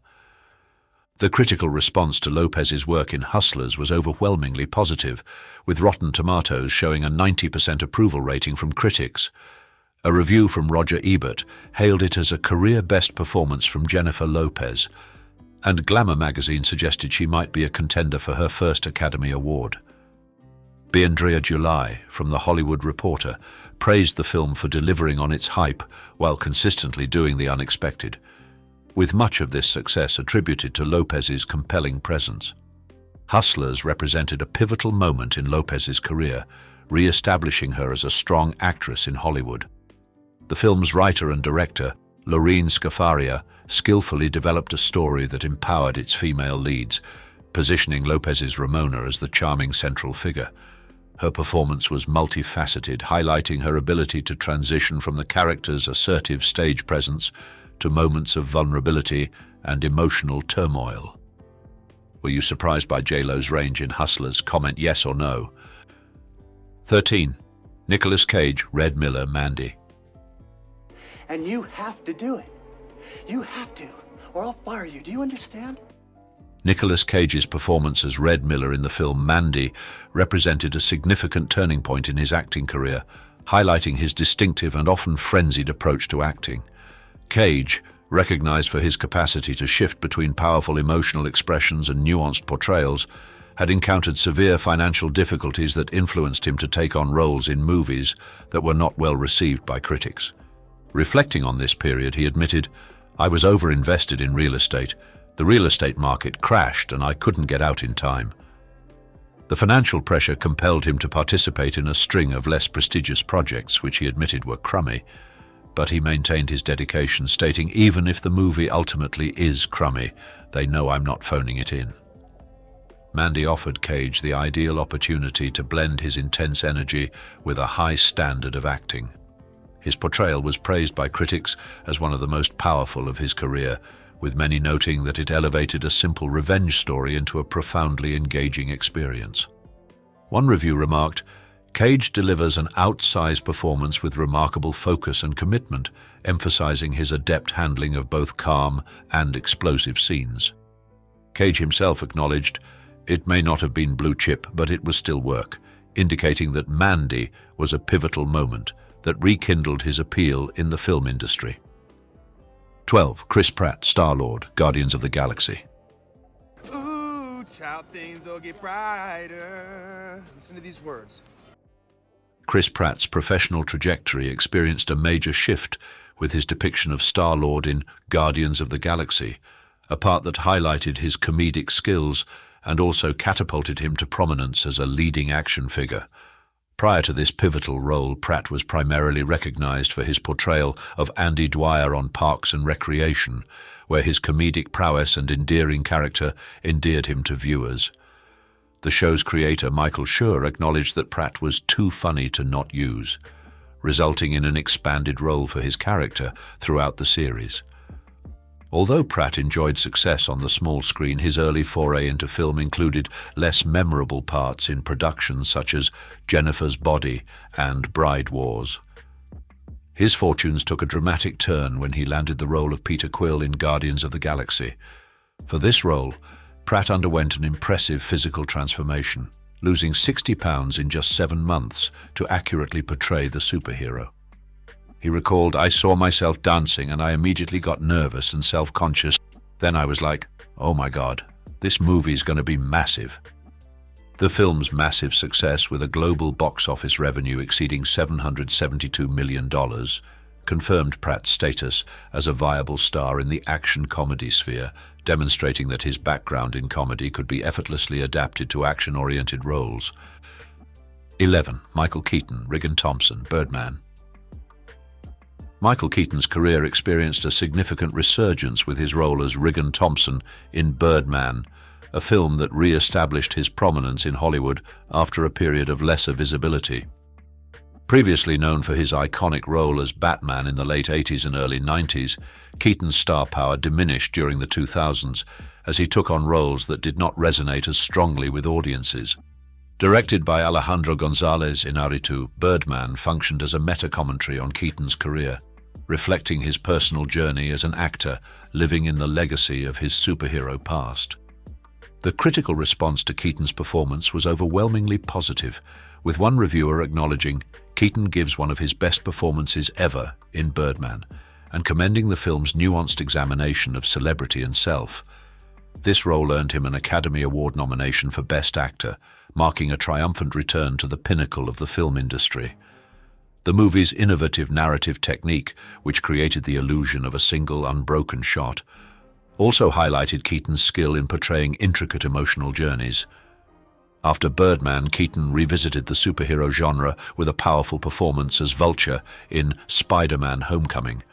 Speaker 1: The critical response to Lopez's work in Hustlers was overwhelmingly positive, with Rotten Tomatoes showing a 90% approval rating from critics. A review from Roger Ebert hailed it as a career-best performance from Jennifer Lopez, and Glamour magazine suggested she might be a contender for her first Academy Award. Biandrea July, from The Hollywood Reporter, praised the film for delivering on its hype while consistently doing the unexpected, with much of this success attributed to Lopez's compelling presence. Hustlers represented a pivotal moment in Lopez's career, re-establishing her as a strong actress in Hollywood. The film's writer and director, Lorene Scafaria, skillfully developed a story that empowered its female leads, positioning Lopez's Ramona as the charming central figure. Her performance was multifaceted, highlighting her ability to transition from the character's assertive stage presence to moments of vulnerability and emotional turmoil. Were you surprised by J.Lo's range in Hustlers? Comment yes or no. 13. Nicolas Cage, Red Miller, Mandy.
Speaker 4: And you have to do it. You have to, or I'll fire you. Do you understand?
Speaker 1: Nicolas Cage's performance as Red Miller in the film Mandy represented a significant turning point in his acting career, highlighting his distinctive and often frenzied approach to acting. Cage, recognized for his capacity to shift between powerful emotional expressions and nuanced portrayals, had encountered severe financial difficulties that influenced him to take on roles in movies that were not well received by critics. Reflecting on this period, he admitted, "I was overinvested in real estate. The real estate market crashed and I couldn't get out in time." The financial pressure compelled him to participate in a string of less prestigious projects, which he admitted were crummy, but he maintained his dedication, stating, "Even if the movie ultimately is crummy, they know I'm not phoning it in." Mandy offered Cage the ideal opportunity to blend his intense energy with a high standard of acting. His portrayal was praised by critics as one of the most powerful of his career, with many noting that it elevated a simple revenge story into a profoundly engaging experience. One review remarked, "Cage delivers an outsized performance with remarkable focus and commitment, emphasizing his adept handling of both calm and explosive scenes." Cage himself acknowledged, "It may not have been blue chip, but it was still work," indicating that Mandy was a pivotal moment that rekindled his appeal in the film industry. 12. Chris Pratt, Star-Lord, Guardians of the Galaxy.
Speaker 5: Ooh, child, things will get brighter. Listen to these words.
Speaker 1: Chris Pratt's professional trajectory experienced a major shift with his depiction of Star-Lord in Guardians of the Galaxy, a part that highlighted his comedic skills and also catapulted him to prominence as a leading action figure. Prior to this pivotal role, Pratt was primarily recognized for his portrayal of Andy Dwyer on Parks and Recreation, where his comedic prowess and endearing character endeared him to viewers. The show's creator, Michael Schur, acknowledged that Pratt was too funny to not use, resulting in an expanded role for his character throughout the series. Although Pratt enjoyed success on the small screen, his early foray into film included less memorable parts in productions such as Jennifer's Body and Bride Wars. His fortunes took a dramatic turn when he landed the role of Peter Quill in Guardians of the Galaxy. For this role, Pratt underwent an impressive physical transformation, losing 60 pounds in just 7 months to accurately portray the superhero. He recalled, "I saw myself dancing and I immediately got nervous and self-conscious. Then I was like, oh my God, this movie's going to be massive." The film's massive success, with a global box office revenue exceeding $772 million, confirmed Pratt's status as a viable star in the action comedy sphere, demonstrating that his background in comedy could be effortlessly adapted to action-oriented roles. 11. Michael Keaton, Regan Thompson, Birdman. Michael Keaton's career experienced a significant resurgence with his role as Regan Thompson in Birdman, a film that re-established his prominence in Hollywood after a period of lesser visibility. Previously known for his iconic role as Batman in the late 80s and early 90s, Keaton's star power diminished during the 2000s as he took on roles that did not resonate as strongly with audiences. Directed by Alejandro González Iñárritu, Birdman functioned as a meta-commentary on Keaton's career, reflecting his personal journey as an actor living in the legacy of his superhero past. The critical response to Keaton's performance was overwhelmingly positive, with one reviewer acknowledging Keaton gives one of his best performances ever in Birdman, and commending the film's nuanced examination of celebrity and self. This role earned him an Academy Award nomination for Best Actor, marking a triumphant return to the pinnacle of the film industry. The movie's innovative narrative technique, which created the illusion of a single unbroken shot, also highlighted Keaton's skill in portraying intricate emotional journeys. After Birdman, Keaton revisited the superhero genre with a powerful performance as Vulture in Spider-Man: Homecoming.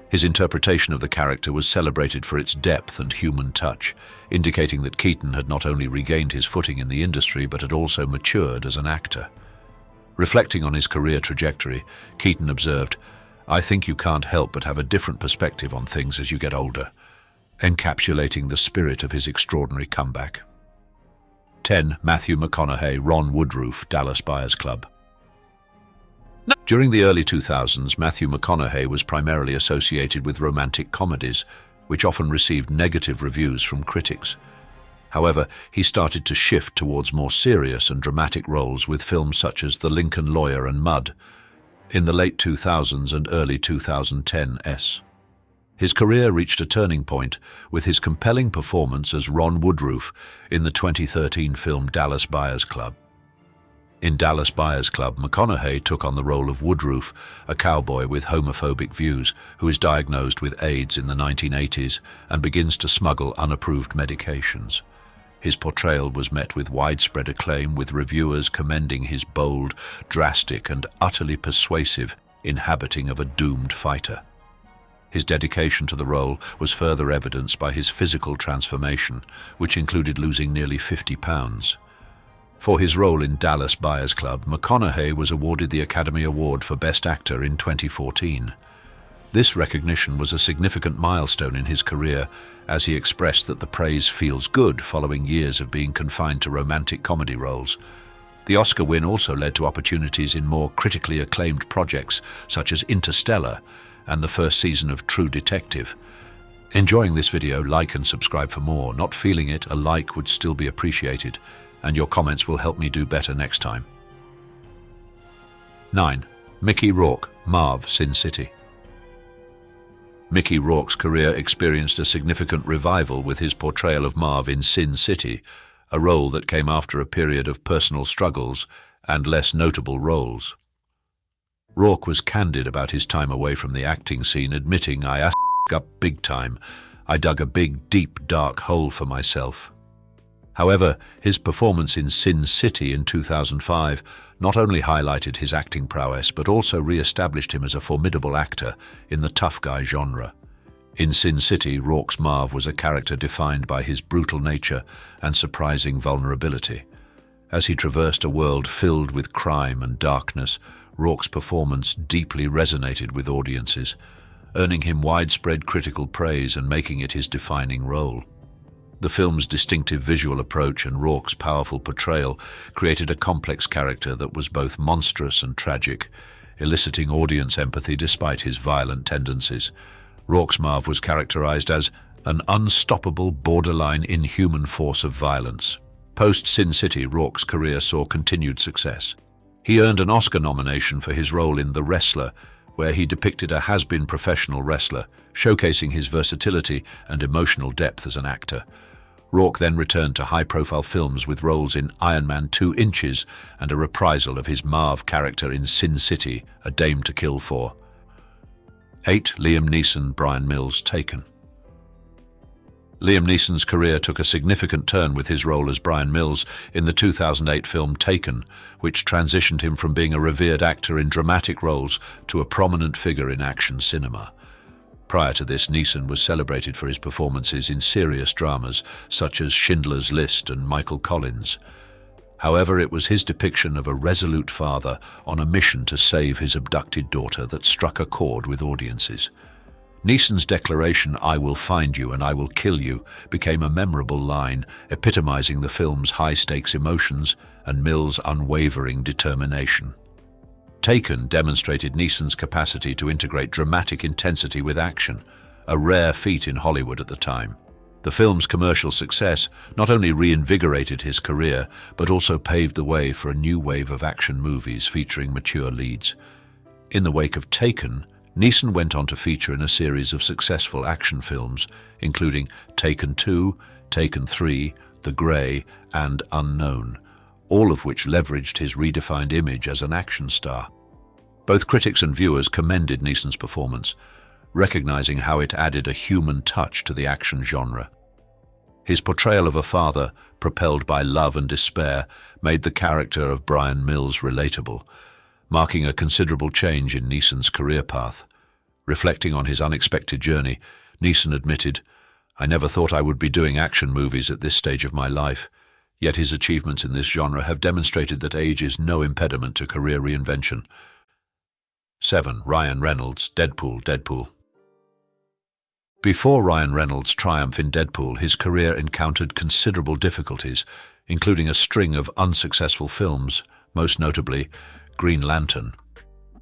Speaker 1: His interpretation of the character was celebrated for its depth and human touch, indicating that Keaton had not only regained his footing in the industry but had also matured as an actor. Reflecting on his career trajectory, Keaton observed, "I think you can't help but have a different perspective on things as you get older," encapsulating the spirit of his extraordinary comeback. 10. Matthew McConaughey, Ron Woodroof, Dallas Buyers Club. During the early 2000s, Matthew McConaughey was primarily associated with romantic comedies, which often received negative reviews from critics. However, he started to shift towards more serious and dramatic roles with films such as The Lincoln Lawyer and Mud in the late 2000s and early 2010s. His career reached a turning point with his compelling performance as Ron Woodroof in the 2013 film Dallas Buyers Club. In Dallas Buyers Club, McConaughey took on the role of Woodroof, a cowboy with homophobic views who is diagnosed with AIDS in the 1980s and begins to smuggle unapproved medications. His portrayal was met with widespread acclaim, with reviewers commending his bold, drastic, and utterly persuasive inhabiting of a doomed fighter. His dedication to the role was further evidenced by his physical transformation, which included losing nearly 50 pounds. For his role in Dallas Buyers Club, McConaughey was awarded the Academy Award for Best Actor in 2014. This recognition was a significant milestone in his career, as he expressed that the praise feels good following years of being confined to romantic comedy roles. The Oscar win also led to opportunities in more critically acclaimed projects such as Interstellar and the first season of True Detective. Enjoying this video, like and subscribe for more. Not feeling it, a like would still be appreciated, and your comments will help me do better next time. 9. Mickey Rourke, Marv, Sin City. Mickey Rourke's career experienced a significant revival with his portrayal of Marv in Sin City, a role that came after a period of personal struggles and less notable roles. Rourke was candid about his time away from the acting scene, admitting, "I asked up big time. I dug a big, deep, dark hole for myself." However, his performance in Sin City in 2005 not only highlighted his acting prowess, but also re-established him as a formidable actor in the tough guy genre. In Sin City, Rourke's Marv was a character defined by his brutal nature and surprising vulnerability. As he traversed a world filled with crime and darkness, Rourke's performance deeply resonated with audiences, earning him widespread critical praise and making it his defining role. The film's distinctive visual approach and Rourke's powerful portrayal created a complex character that was both monstrous and tragic, eliciting audience empathy despite his violent tendencies. Rourke's Marv was characterized as an unstoppable, borderline inhuman force of violence. Post-Sin City, Rourke's career saw continued success. He earned an Oscar nomination for his role in The Wrestler, where he depicted a has-been professional wrestler, showcasing his versatility and emotional depth as an actor. Rourke then returned to high-profile films with roles in Iron Man 2 Inches and a reprisal of his Marv character in Sin City, A Dame to Kill For. 8. Liam Neeson, Brian Mills, Taken. Liam Neeson's career took a significant turn with his role as Brian Mills in the 2008 film Taken, which transitioned him from being a revered actor in dramatic roles to a prominent figure in action cinema. Prior to this, Neeson was celebrated for his performances in serious dramas such as Schindler's List and Michael Collins. However, it was his depiction of a resolute father on a mission to save his abducted daughter that struck a chord with audiences. Neeson's declaration, "I will find you and I will kill you," became a memorable line, epitomizing the film's high-stakes emotions and Mills' unwavering determination. Taken demonstrated Neeson's capacity to integrate dramatic intensity with action, a rare feat in Hollywood at the time. The film's commercial success not only reinvigorated his career, but also paved the way for a new wave of action movies featuring mature leads. In the wake of Taken, Neeson went on to feature in a series of successful action films, including Taken 2, Taken 3, The Grey, and Unknown, all of which leveraged his redefined image as an action star. Both critics and viewers commended Neeson's performance, recognizing how it added a human touch to the action genre. His portrayal of a father, propelled by love and despair, made the character of Brian Mills relatable, marking a considerable change in Neeson's career path. Reflecting on his unexpected journey, Neeson admitted, "I never thought I would be doing action movies at this stage of my life, yet his achievements in this genre have demonstrated that age is no impediment to career reinvention." 7. Ryan Reynolds, Deadpool. Before Ryan Reynolds' triumph in Deadpool, his career encountered considerable difficulties, including a string of unsuccessful films, most notably Green Lantern.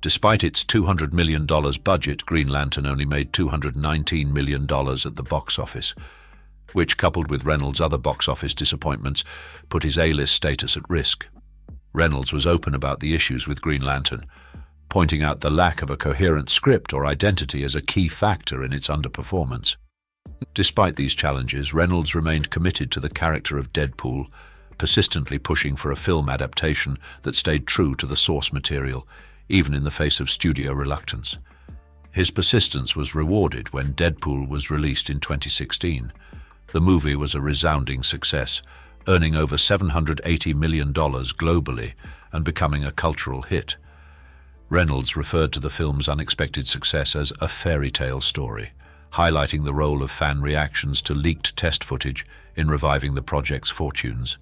Speaker 1: Despite its $200 million budget, Green Lantern only made $219 million at the box office, which, coupled with Reynolds' other box office disappointments, put his A-list status at risk. Reynolds was open about the issues with Green Lantern, pointing out the lack of a coherent script or identity as a key factor in its underperformance. Despite these challenges, Reynolds remained committed to the character of Deadpool, persistently pushing for a film adaptation that stayed true to the source material, even in the face of studio reluctance. His persistence was rewarded when Deadpool was released in 2016. The movie was a resounding success, earning over $780 million globally and becoming a cultural hit. Reynolds referred to the film's unexpected success as a fairy tale story, highlighting the role of fan reactions to leaked test footage in reviving the project's fortunes.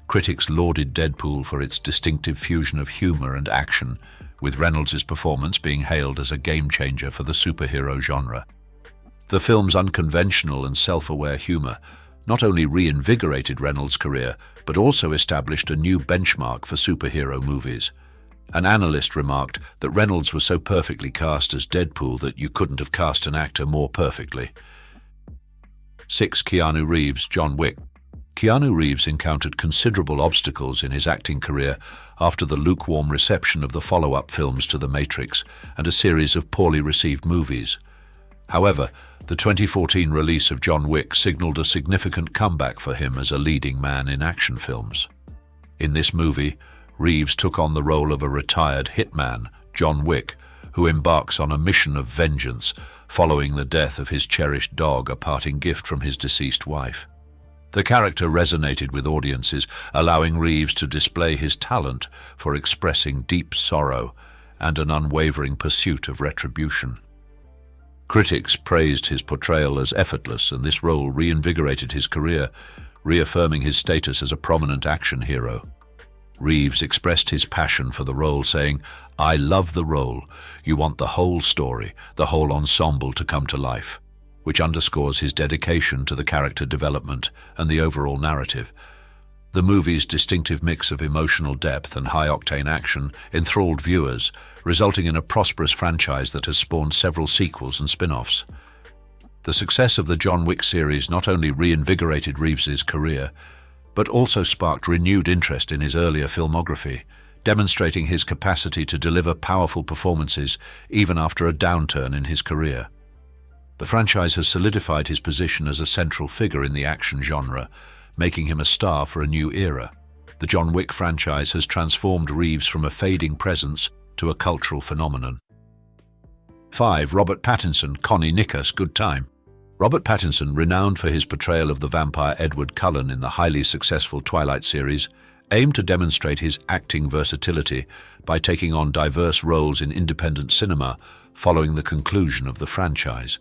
Speaker 1: Critics lauded Deadpool for its distinctive fusion of humor and action, with Reynolds' performance being hailed as a game-changer for the superhero genre. The film's unconventional and self-aware humor not only reinvigorated Reynolds' career, but also established a new benchmark for superhero movies. An analyst remarked that Reynolds was so perfectly cast as Deadpool that you couldn't have cast an actor more perfectly. 6. Keanu Reeves, John Wick. Keanu Reeves encountered considerable obstacles in his acting career after the lukewarm reception of the follow-up films to The Matrix and a series of poorly received movies. However, the 2014 release of John Wick signaled a significant comeback for him as a leading man in action films. In this movie, Reeves took on the role of a retired hitman, John Wick, who embarks on a mission of vengeance following the death of his cherished dog, a parting gift from his deceased wife. The character resonated with audiences, allowing Reeves to display his talent for expressing deep sorrow and an unwavering pursuit of retribution. Critics praised his portrayal as effortless, and this role reinvigorated his career, reaffirming his status as a prominent action hero. Reeves expressed his passion for the role, saying, "I love the role. You want the whole story, the whole ensemble to come to life," which underscores his dedication to the character development and the overall narrative. The movie's distinctive mix of emotional depth and high-octane action enthralled viewers, resulting in a prosperous franchise that has spawned several sequels and spin-offs. The success of the John Wick series not only reinvigorated Reeves's career, but also sparked renewed interest in his earlier filmography, demonstrating his capacity to deliver powerful performances even after a downturn in his career. The franchise has solidified his position as a central figure in the action genre, making him a star for a new era. The John Wick franchise has transformed Reeves from a fading presence to a cultural phenomenon. 5. Robert Pattinson, Connie Nicholas, Good Time. Robert Pattinson, renowned for his portrayal of the vampire Edward Cullen in the highly successful Twilight series, aimed to demonstrate his acting versatility by taking on diverse roles in independent cinema following the conclusion of the franchise.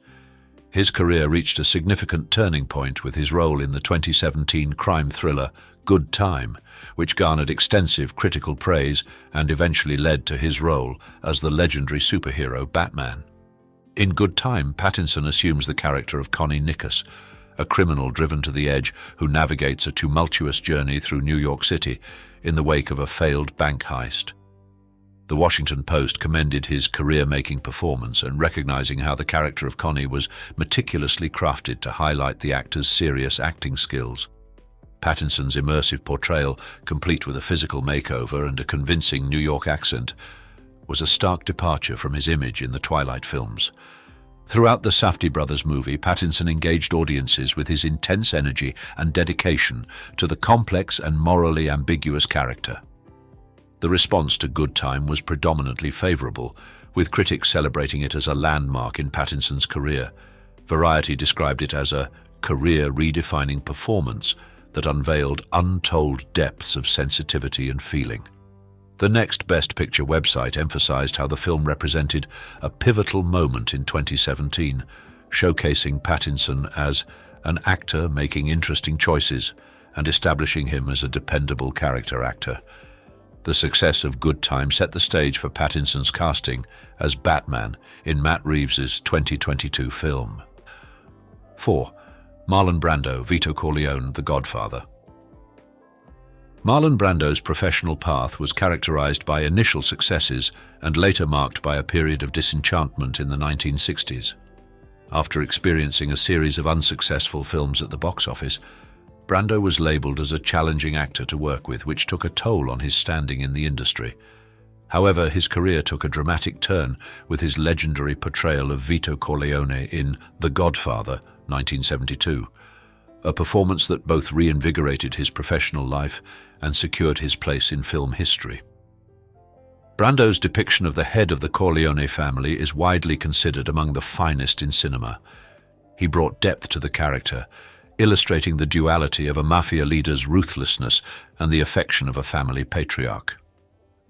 Speaker 1: His career reached a significant turning point with his role in the 2017 crime thriller Good Time, which garnered extensive critical praise and eventually led to his role as the legendary superhero Batman. In Good Time, Pattinson assumes the character of Connie Nicholas, a criminal driven to the edge who navigates a tumultuous journey through New York City in the wake of a failed bank heist. The Washington Post commended his career-making performance and recognizing how the character of Connie was meticulously crafted to highlight the actor's serious acting skills. Pattinson's immersive portrayal, complete with a physical makeover and a convincing New York accent, was a stark departure from his image in the Twilight films. Throughout the Safdie brothers movie, Pattinson engaged audiences with his intense energy and dedication to the complex and morally ambiguous character. The response to Good Time was predominantly favorable, with critics celebrating it as a landmark in Pattinson's career. Variety described it as a career-redefining performance that unveiled untold depths of sensitivity and feeling. The Next Best Picture website emphasized how the film represented a pivotal moment in 2017, showcasing Pattinson as an actor making interesting choices and establishing him as a dependable character actor. The success of Good Time set the stage for Pattinson's casting as Batman in Matt Reeves's 2022 film. 4. Marlon Brando, Vito Corleone, The Godfather. Marlon Brando's professional path was characterized by initial successes and later marked by a period of disenchantment in the 1960s. After experiencing a series of unsuccessful films at the box office, Brando was labeled as a challenging actor to work with, which took a toll on his standing in the industry. However, his career took a dramatic turn with his legendary portrayal of Vito Corleone in The Godfather, 1972, a performance that both reinvigorated his professional life and secured his place in film history. Brando's depiction of the head of the Corleone family is widely considered among the finest in cinema. He brought depth to the character, illustrating the duality of a mafia leader's ruthlessness and the affection of a family patriarch.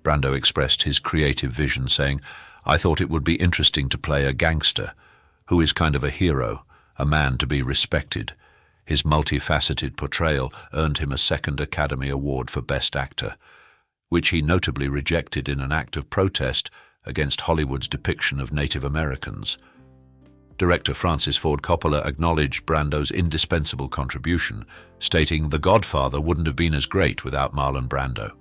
Speaker 1: Brando expressed his creative vision, saying, "I thought it would be interesting to play a gangster, who is kind of a hero, a man to be respected." His multifaceted portrayal earned him a second Academy Award for Best Actor, which he notably rejected in an act of protest against Hollywood's depiction of Native Americans. Director Francis Ford Coppola acknowledged Brando's indispensable contribution, stating, "The Godfather wouldn't have been as great without Marlon Brando."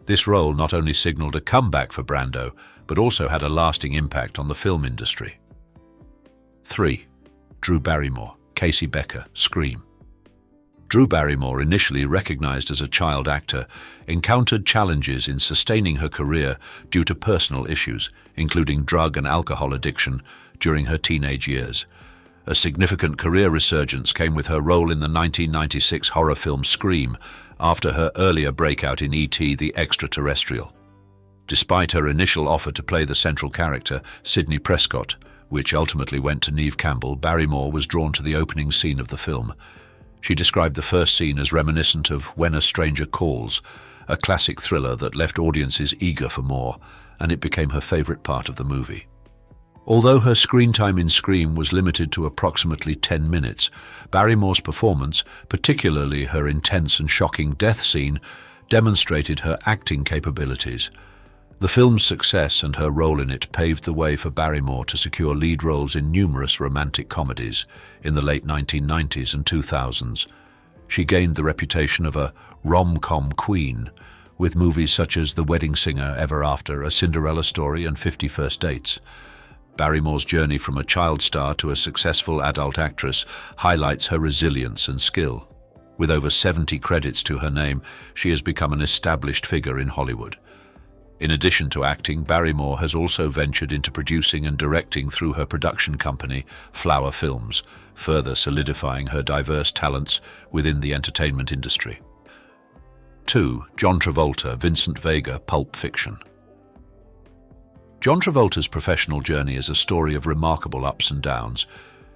Speaker 1: This role not only signaled a comeback for Brando, but also had a lasting impact on the film industry. 3. Drew Barrymore, Casey Becker, Scream. Drew Barrymore, initially recognized as a child actor, encountered challenges in sustaining her career due to personal issues, including drug and alcohol addiction, during her teenage years. A significant career resurgence came with her role in the 1996 horror film Scream, after her earlier breakout in E.T. the Extraterrestrial. Despite her initial offer to play the central character, Sidney Prescott, which ultimately went to Neve Campbell, Barrymore was drawn to the opening scene of the film. She described the first scene as reminiscent of When a Stranger Calls, a classic thriller that left audiences eager for more, and it became her favorite part of the movie. Although her screen time in Scream was limited to approximately 10 minutes, Barrymore's performance, particularly her intense and shocking death scene, demonstrated her acting capabilities. The film's success and her role in it paved the way for Barrymore to secure lead roles in numerous romantic comedies in the late 1990s and 2000s. She gained the reputation of a rom-com queen, with movies such as The Wedding Singer, Ever After, A Cinderella Story, and 50 First Dates. Barrymore's journey from a child star to a successful adult actress highlights her resilience and skill. With over 70 credits to her name, she has become an established figure in Hollywood. In addition to acting, Barrymore has also ventured into producing and directing through her production company, Flower Films, further solidifying her diverse talents within the entertainment industry. 2. John Travolta, Vincent Vega, Pulp Fiction. John Travolta's professional journey is a story of remarkable ups and downs.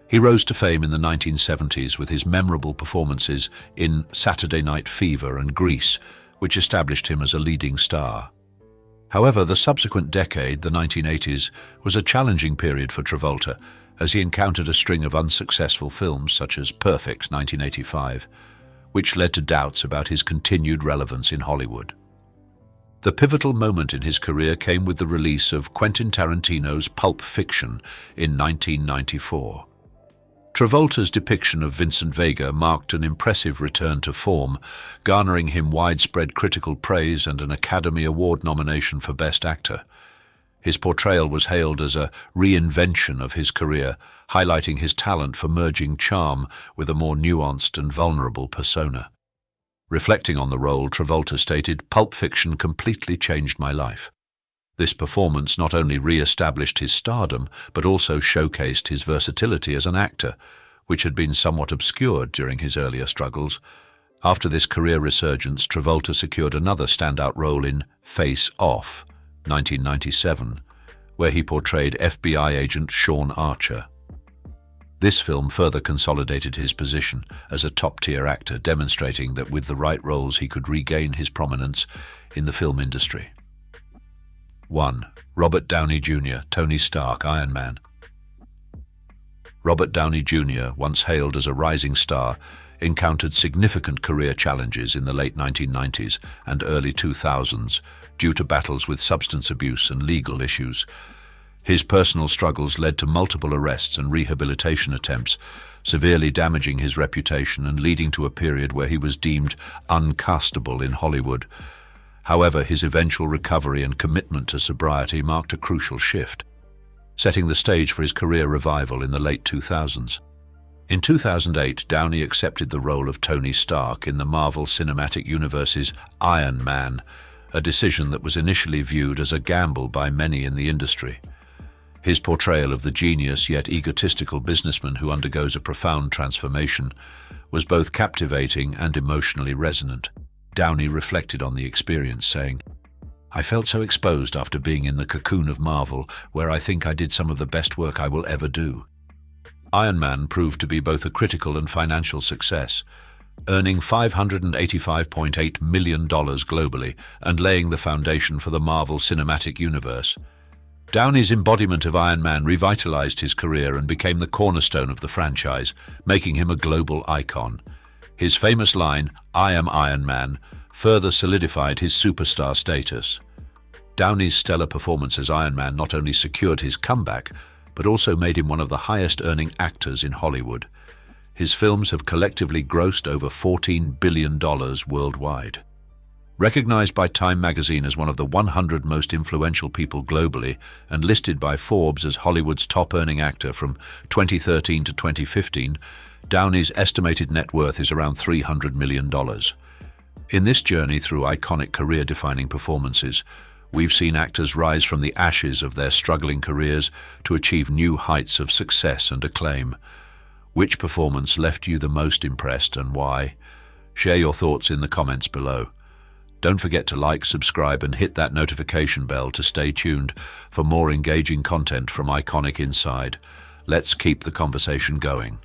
Speaker 1: He rose to fame in the 1970s with his memorable performances in Saturday Night Fever and Grease, which established him as a leading star. However, the subsequent decade, the 1980s, was a challenging period for Travolta, as he encountered a string of unsuccessful films such as Perfect, 1985, which led to doubts about his continued relevance in Hollywood. The pivotal moment in his career came with the release of Quentin Tarantino's Pulp Fiction in 1994. Travolta's depiction of Vincent Vega marked an impressive return to form, garnering him widespread critical praise and an Academy Award nomination for Best Actor. His portrayal was hailed as a reinvention of his career, highlighting his talent for merging charm with a more nuanced and vulnerable persona. Reflecting on the role, Travolta stated, "Pulp Fiction completely changed my life." This performance not only re-established his stardom, but also showcased his versatility as an actor, which had been somewhat obscured during his earlier struggles. After this career resurgence, Travolta secured another standout role in Face Off, 1997, where he portrayed FBI agent Sean Archer. This film further consolidated his position as a top-tier actor, demonstrating that with the right roles he could regain his prominence in the film industry. 1. Robert Downey Jr., Tony Stark, Iron Man. Robert Downey Jr., once hailed as a rising star, encountered significant career challenges in the late 1990s and early 2000s due to battles with substance abuse and legal issues. His personal struggles led to multiple arrests and rehabilitation attempts, severely damaging his reputation and leading to a period where he was deemed uncastable in Hollywood. However, his eventual recovery and commitment to sobriety marked a crucial shift, setting the stage for his career revival in the late 2000s. In 2008, Downey accepted the role of Tony Stark in the Marvel Cinematic Universe's Iron Man, a decision that was initially viewed as a gamble by many in the industry. His portrayal of the genius yet egotistical businessman who undergoes a profound transformation was both captivating and emotionally resonant. Downey reflected on the experience, saying, "I felt so exposed after being in the cocoon of Marvel, where I think I did some of the best work I will ever do." Iron Man proved to be both a critical and financial success, earning $585.8 million globally and laying the foundation for the Marvel Cinematic Universe. Downey's embodiment of Iron Man revitalized his career and became the cornerstone of the franchise, making him a global icon. His famous line, "I am Iron Man," further solidified his superstar status. Downey's stellar performance as Iron Man not only secured his comeback, but also made him one of the highest-earning actors in Hollywood. His films have collectively grossed over $14 billion worldwide. Recognized by Time magazine as one of the 100 most influential people globally and listed by Forbes as Hollywood's top-earning actor from 2013 to 2015, Downey's estimated net worth is around $300 million. In this journey through iconic career-defining performances, we've seen actors rise from the ashes of their struggling careers to achieve new heights of success and acclaim. Which performance left you the most impressed and why? Share your thoughts in the comments below. Don't forget to like, subscribe, and hit that notification bell to stay tuned for more engaging content from Iconic Inside. Let's keep the conversation going.